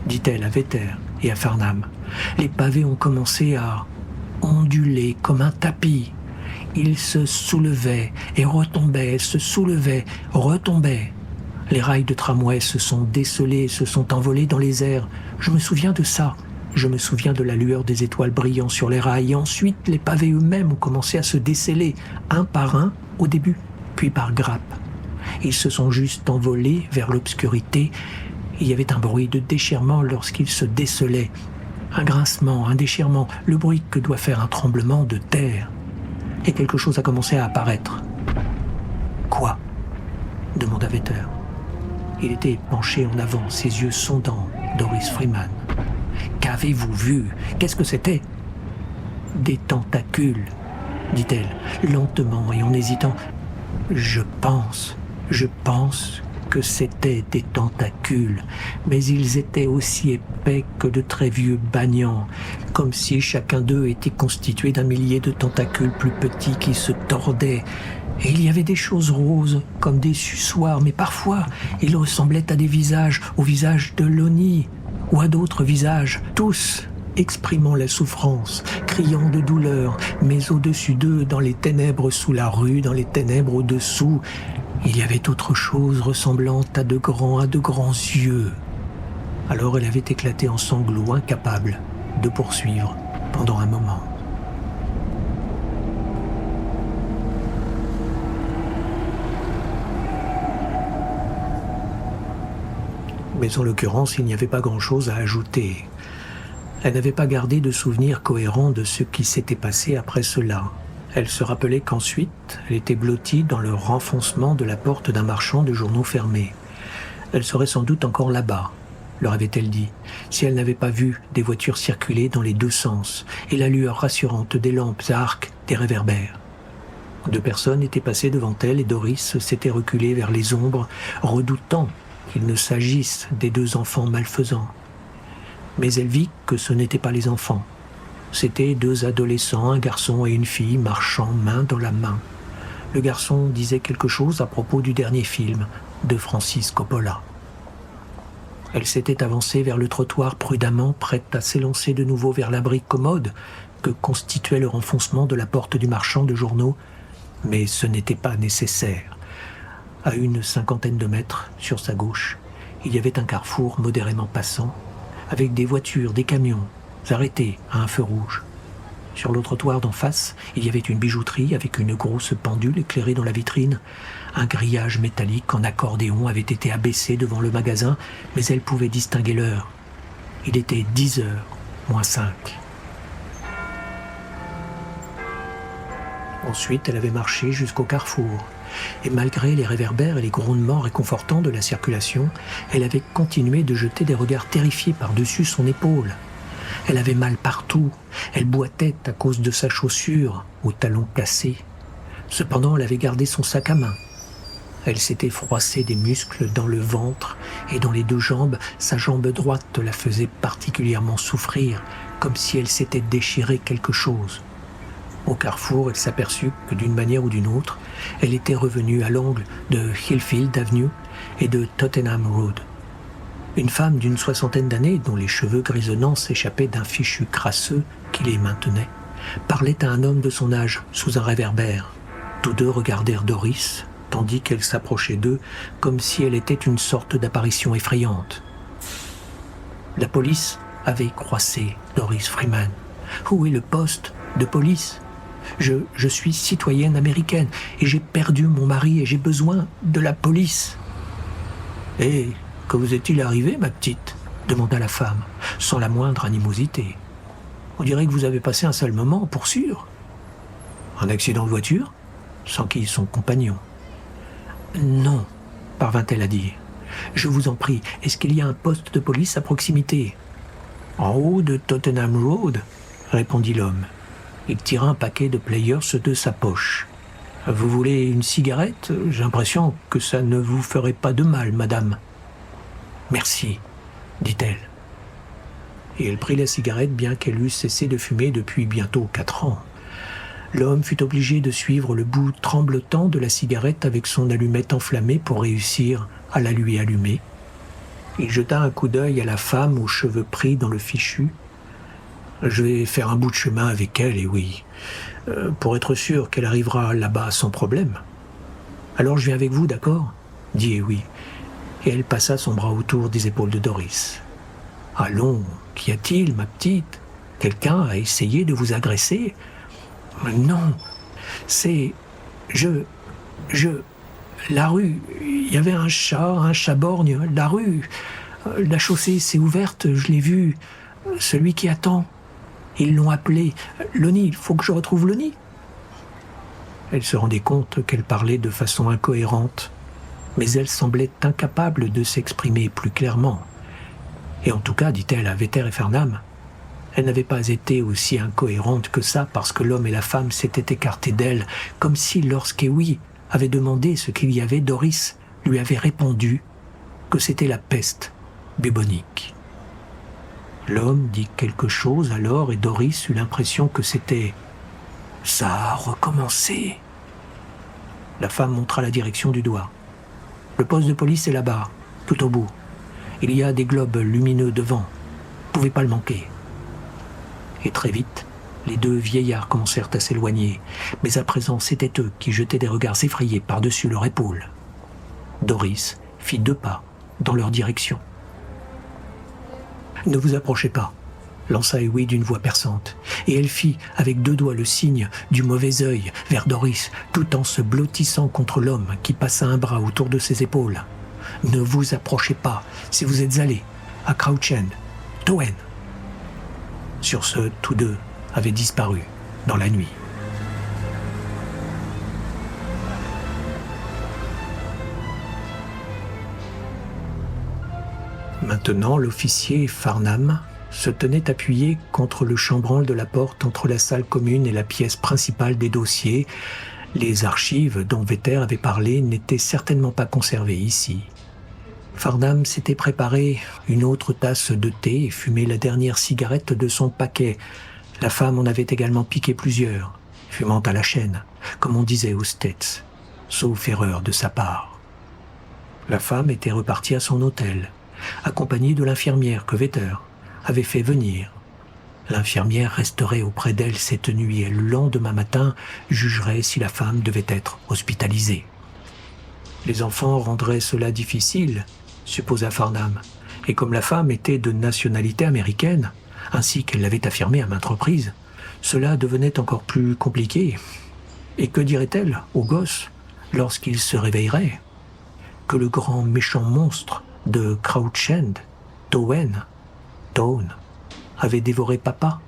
dit-elle à Vetter et à Farnham. Les pavés ont commencé à onduler comme un tapis. Ils se soulevaient et retombaient, se soulevaient, retombaient. Les rails de tramway se sont décelés, se sont envolés dans les airs. Je me souviens de ça. Je me souviens de la lueur des étoiles brillant sur les rails. Et ensuite, les pavés eux-mêmes ont commencé à se déceler, un par un au début, puis par grappes. Ils se sont juste envolés vers l'obscurité. Il y avait un bruit de déchirement lorsqu'ils se décelaient. Un grincement, un déchirement, le bruit que doit faire un tremblement de terre. Et quelque chose a commencé à apparaître. « Quoi ?» demanda Vetter. Il était penché en avant, ses yeux sondant Doris Freeman. « Qu'avez-vous vu? Qu'est-ce que c'était ?»« Des tentacules, dit-elle, lentement et en hésitant. Je pense que c'était des tentacules, mais ils étaient aussi épais que de très vieux banians, comme si chacun d'eux était constitué d'un millier de tentacules plus petits qui se tordaient. Et il y avait des choses roses, comme des suçoirs, mais parfois ils ressemblaient à des visages, au visage de Lonnie, ou à d'autres visages, tous exprimant la souffrance, criant de douleur, mais au-dessus d'eux, dans les ténèbres sous la rue, dans les ténèbres au-dessous, il y avait autre chose ressemblant à de grands yeux. Alors elle avait éclaté en sanglots, incapable de poursuivre pendant un moment. Mais en l'occurrence, il n'y avait pas grand-chose à ajouter. Elle n'avait pas gardé de souvenir cohérent de ce qui s'était passé après cela. Elle se rappelait qu'ensuite, elle était blottie dans le renfoncement de la porte d'un marchand de journaux fermé. Elle serait sans doute encore là-bas, leur avait-elle dit, si elle n'avait pas vu des voitures circuler dans les deux sens et la lueur rassurante des lampes à arcs des réverbères. 2 personnes étaient passées devant elle et Doris s'était reculée vers les ombres, redoutant qu'il ne s'agisse des 2 enfants malfaisants. Mais elle vit que ce n'étaient pas les enfants. C'étaient 2 adolescents, un garçon et une fille, marchant main dans la main. Le garçon disait quelque chose à propos du dernier film de Francis Coppola. Elle s'était avancée vers le trottoir prudemment, prête à s'élancer de nouveau vers l'abri commode que constituait le renfoncement de la porte du marchand de journaux, mais ce n'était pas nécessaire. À une 50aine de mètres, sur sa gauche, il y avait un carrefour modérément passant, avec des voitures, des camions, arrêtés à un feu rouge. Sur le trottoir d'en face, il y avait une bijouterie avec une grosse pendule éclairée dans la vitrine. Un grillage métallique en accordéon avait été abaissé devant le magasin, mais elle pouvait distinguer l'heure. Il était 10h moins 5. Ensuite, elle avait marché jusqu'au carrefour. Et malgré les réverbères et les grondements réconfortants de la circulation, elle avait continué de jeter des regards terrifiés par-dessus son épaule. Elle avait mal partout, elle boitait à cause de sa chaussure, aux talons cassés. Cependant, elle avait gardé son sac à main. Elle s'était froissée des muscles dans le ventre et dans les 2 jambes. Sa jambe droite la faisait particulièrement souffrir, comme si elle s'était déchiré quelque chose. Au carrefour, elle s'aperçut que d'une manière ou d'une autre, elle était revenue à l'angle de Hillfield Avenue et de Tottenham Road. Une femme d'une 60aine d'années, dont les cheveux grisonnants s'échappaient d'un fichu crasseux qui les maintenait, parlait à un homme de son âge sous un réverbère. Tous deux regardèrent Doris, tandis qu'elle s'approchait d'eux comme si elle était une sorte d'apparition effrayante. La police avait croisé Doris Freeman. Où est le poste de police ? Je suis citoyenne américaine et j'ai perdu mon mari et j'ai besoin de la police. « Et que vous est-il arrivé, ma petite ?» demanda la femme, sans la moindre animosité. « On dirait que vous avez passé un sale moment, pour sûr. »« Un accident de voiture ?» s'enquit son compagnon. « Non, parvint-elle à dire. Je vous en prie, est-ce qu'il y a un poste de police à proximité ?»« En haut de Tottenham Road ?» répondit l'homme. Il tira un paquet de Players de sa poche. « Vous voulez une cigarette ? J'ai l'impression que ça ne vous ferait pas de mal, madame. »« Merci, » dit-elle. Et elle prit la cigarette bien qu'elle eût cessé de fumer depuis bientôt 4 ans. L'homme fut obligé de suivre le bout tremblotant de la cigarette avec son allumette enflammée pour réussir à la lui allumer. Il jeta un coup d'œil à la femme aux cheveux pris dans le fichu. « Je vais faire un bout de chemin avec elle, et oui, pour être sûr qu'elle arrivera là-bas sans problème. Alors je viens avec vous, d'accord ?» dit Ewi, et elle passa son bras autour des épaules de Doris. « Allons, qu'y a-t-il, ma petite ? Quelqu'un a essayé de vous agresser ? » ?»« Non, c'est... La rue, il y avait un chat borgne, la rue. La chaussée s'est ouverte, je l'ai vu. Celui qui attend. Ils l'ont appelé. Lonnie, il faut que je retrouve Lonnie. » Elle se rendait compte qu'elle parlait de façon incohérente, mais elle semblait incapable de s'exprimer plus clairement. Et en tout cas, dit-elle à Vetter et Farnham, elle n'avait pas été aussi incohérente que ça parce que l'homme et la femme s'étaient écartés d'elle, comme si lorsqu'Ewi avait demandé ce qu'il y avait, Doris lui avait répondu que c'était la peste bubonique. L'homme dit quelque chose alors et Doris eut l'impression que c'était « ça a recommencé ». La femme montra la direction du doigt. « Le poste de police est là-bas, tout au bout. Il y a des globes lumineux devant. Vous ne pouvez pas le manquer. » Et très vite, les deux vieillards commencèrent à s'éloigner, mais à présent c'étaient eux qui jetaient des regards effrayés par-dessus leur épaule. Doris fit 2 pas dans leur direction. « Ne vous approchez pas », lança Ewi d'une voix perçante, et elle fit avec 2 doigts le signe du mauvais œil vers Doris, tout en se blottissant contre l'homme qui passa un bras autour de ses épaules. « Ne vous approchez pas si vous êtes allés à Crouch End, Towen. » Sur ce, tous deux avaient disparu dans la nuit. Maintenant, l'officier Farnham se tenait appuyé contre le chambranle de la porte entre la salle commune et la pièce principale des dossiers. Les archives dont Vetter avait parlé n'étaient certainement pas conservées ici. Farnham s'était préparé une autre tasse de thé et fumé la dernière cigarette de son paquet. La femme en avait également piqué plusieurs, fumant à la chaîne, comme on disait aux States, sauf erreur de sa part. La femme était repartie à son hôtel, accompagnée de l'infirmière que Vetter avait fait venir. L'infirmière resterait auprès d'elle cette nuit et le lendemain matin jugerait si la femme devait être hospitalisée. Les enfants rendraient cela difficile, supposa Farnham, et comme la femme était de nationalité américaine, ainsi qu'elle l'avait affirmé à maintes reprises, cela devenait encore plus compliqué. Et que dirait-elle aux gosses lorsqu'ils se réveilleraient ? Que le grand méchant monstre de Crouch End, Towen, avait dévoré papa ?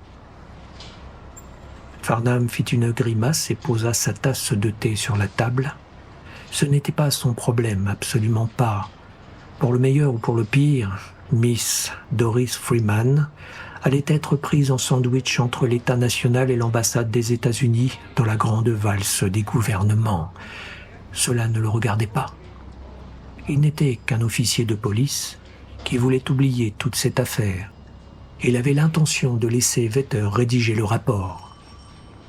Farnham fit une grimace et posa sa tasse de thé sur la table. Ce n'était pas son problème, absolument pas. Pour le meilleur ou pour le pire, Miss Doris Freeman allait être prise en sandwich entre l'État national et l'ambassade des États-Unis dans la grande valse des gouvernements. Cela ne le regardait pas. Il n'était qu'un officier de police qui voulait oublier toute cette affaire Il avait l'intention de laisser Vetter rédiger le rapport.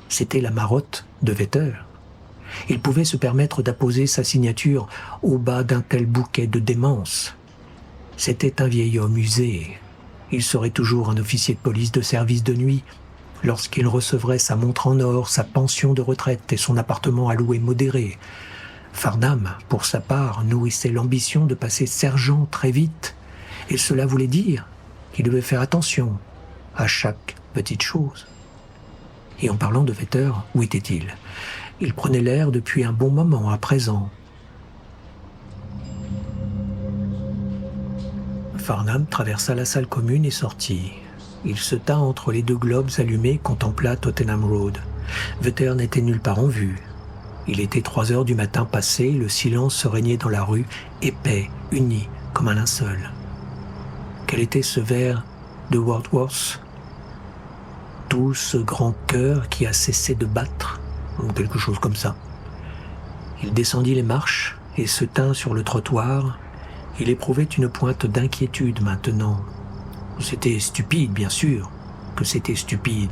C'était la marotte de Vetter. Il pouvait se permettre d'apposer sa signature au bas d'un tel bouquet de démence. C'était un vieil homme usé. Il serait toujours un officier de police de service de nuit lorsqu'il recevrait sa montre en or, sa pension de retraite et son appartement à louer modéré. Farnham, pour sa part, nourrissait l'ambition de passer sergent très vite, et cela voulait dire qu'il devait faire attention à chaque petite chose. Et en parlant de Vetter, où était-il ? Il prenait l'air depuis un bon moment à présent. Farnham traversa la salle commune et sortit. Il se tint entre les deux globes allumés et contempla Tottenham Road. Vetter n'était nulle part en vue. Il était 3 heures du matin passé, le silence régnait dans la rue, épais, uni, comme un linceul. Quel était ce vers de Wordsworth ? Tout ce grand cœur qui a cessé de battre, ou quelque chose comme ça. Il descendit les marches et se tint sur le trottoir. Il éprouvait une pointe d'inquiétude maintenant. C'était stupide, bien sûr, que c'était stupide.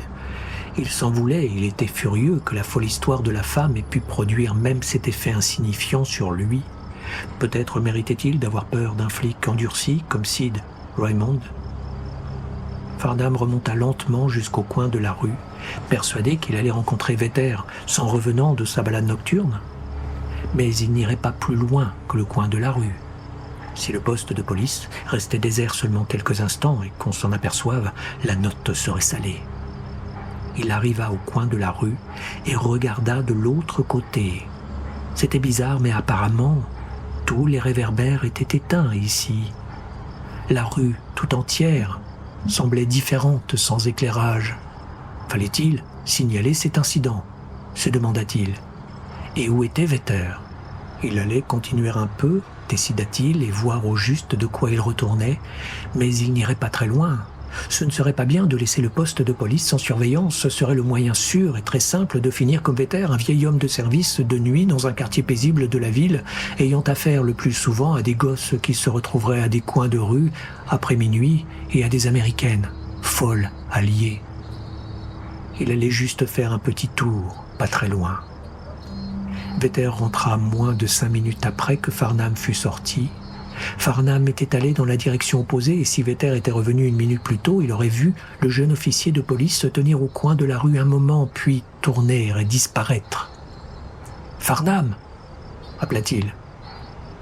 Il s'en voulait, il était furieux que la folle histoire de la femme ait pu produire même cet effet insignifiant sur lui. Peut-être méritait-il d'avoir peur d'un flic endurci comme Sid Raymond. Farnham remonta lentement jusqu'au coin de la rue, persuadé qu'il allait rencontrer Vetter, s'en revenant de sa balade nocturne. Mais il n'irait pas plus loin que le coin de la rue. Si le poste de police restait désert seulement quelques instants et qu'on s'en aperçoive, la note serait salée. Il arriva au coin de la rue et regarda de l'autre côté. C'était bizarre, mais apparemment, tous les réverbères étaient éteints ici. La rue tout entière semblait différente sans éclairage. Fallait-il signaler cet incident ? Se demanda-t-il. Et où était Vetter ? Il allait continuer un peu, décida-t-il, et voir au juste de quoi il retournait, mais il n'irait pas très loin. Ce ne serait pas bien de laisser le poste de police sans surveillance, ce serait le moyen sûr et très simple de finir comme Vetter, un vieil homme de service de nuit dans un quartier paisible de la ville, ayant affaire le plus souvent à des gosses qui se retrouveraient à des coins de rue après minuit et à des Américaines, folles, alliées. Il allait juste faire un petit tour, pas très loin. Vetter rentra moins de 5 minutes après que Farnham fut sorti. Farnham était allé dans la direction opposée et si Vetter était revenu 1 minute plus tôt, il aurait vu le jeune officier de police se tenir au coin de la rue un moment, puis tourner et disparaître. « Farnham !» appela-t-il.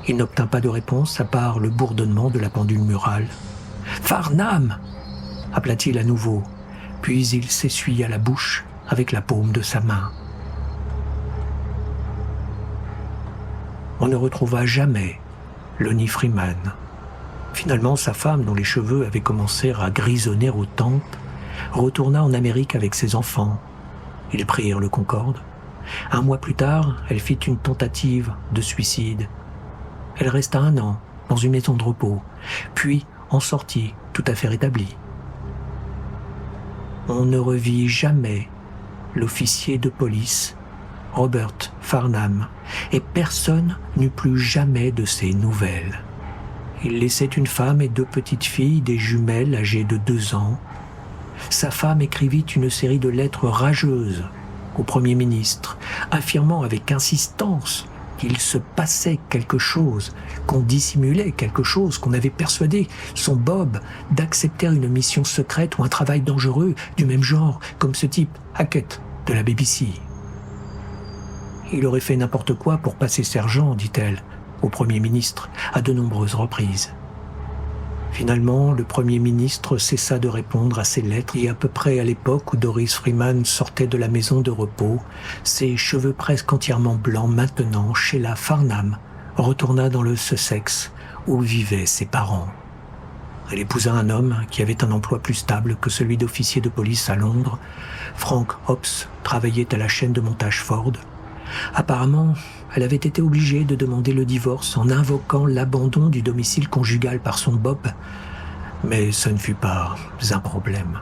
Il n'obtint pas de réponse à part le bourdonnement de la pendule murale. « Farnham !» appela-t-il à nouveau, puis il s'essuya la bouche avec la paume de sa main. On ne retrouva jamais Lonnie Freeman. Finalement, sa femme, dont les cheveux avaient commencé à grisonner aux tempes, retourna en Amérique avec ses enfants. Ils prirent le Concorde. 1 mois plus tard, elle fit une tentative de suicide. Elle resta 1 an dans une maison de repos, puis en sortit tout à fait rétablie. On ne revit jamais l'officier de police Robert Farnham, et personne n'eut plus jamais de ses nouvelles. Il laissait une femme et 2 petites filles, des jumelles âgées de 2 ans. Sa femme écrivit une série de lettres rageuses au Premier ministre, affirmant avec insistance qu'il se passait quelque chose, qu'on dissimulait quelque chose, qu'on avait persuadé son Bob d'accepter une mission secrète ou un travail dangereux du même genre, comme ce type Hackett de la BBC. Il aurait fait n'importe quoi pour passer sergent, dit-elle, au Premier ministre, à de nombreuses reprises. Finalement, le Premier ministre cessa de répondre à ses lettres et à peu près à l'époque où Doris Freeman sortait de la maison de repos, ses cheveux presque entièrement blancs maintenant, Sheila Farnham retourna dans le Sussex où vivaient ses parents. Elle épousa un homme qui avait un emploi plus stable que celui d'officier de police à Londres. Frank Hobbs travaillait à la chaîne de montage Ford. Apparemment, elle avait été obligée de demander le divorce en invoquant l'abandon du domicile conjugal par son Bob, mais ce ne fut pas un problème.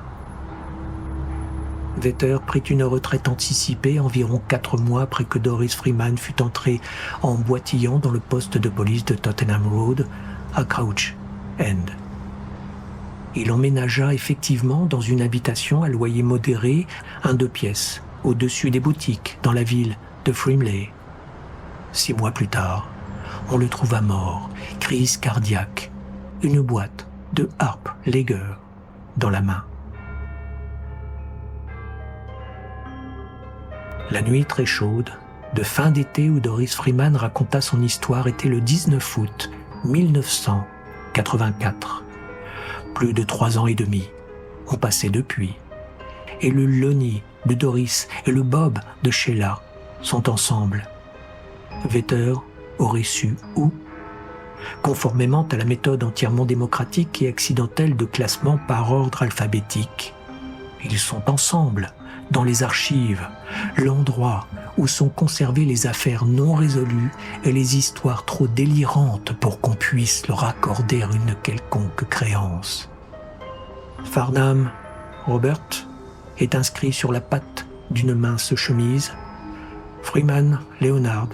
Vetter prit une retraite anticipée environ 4 mois après que Doris Freeman fut entrée en boitillant dans le poste de police de Tottenham Road à Crouch End. Il emménagea effectivement dans une habitation à loyer modéré, 1-2 pièces, au-dessus des boutiques, dans la ville de Frimley. 6 mois plus tard, on le trouva mort, crise cardiaque, une boîte de harpe Lager dans la main. La nuit très chaude, de fin d'été où Doris Freeman raconta son histoire était le 19 août 1984. Plus de 3 ans et demi ont passé depuis. Et le Lonnie de Doris et le Bob de Sheila sont ensemble. Vetter aurait su où? Conformément à la méthode entièrement démocratique et accidentelle de classement par ordre alphabétique. Ils sont ensemble, dans les archives, l'endroit où sont conservées les affaires non résolues et les histoires trop délirantes pour qu'on puisse leur accorder une quelconque créance. Farnham, Robert, est inscrit sur la patte d'une mince chemise. Freeman, Leonard,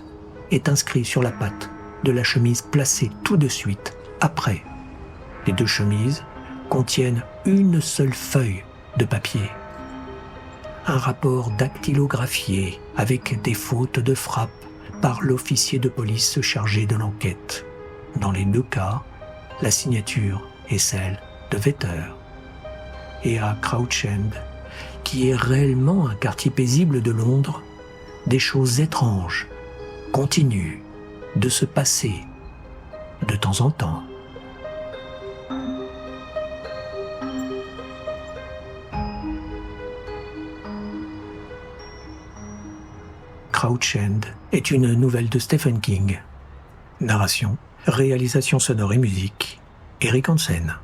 est inscrit sur la patte de la chemise placée tout de suite après. Les 2 chemises contiennent une seule feuille de papier. Un rapport dactylographié avec des fautes de frappe par l'officier de police chargé de l'enquête. Dans les 2 cas, la signature est celle de Vetter. Et à Crouch End, qui est réellement un quartier paisible de Londres, des choses étranges continuent de se passer de temps en temps. Crouch End est une nouvelle de Stephen King. Narration, réalisation sonore et musique, Eric Hansen.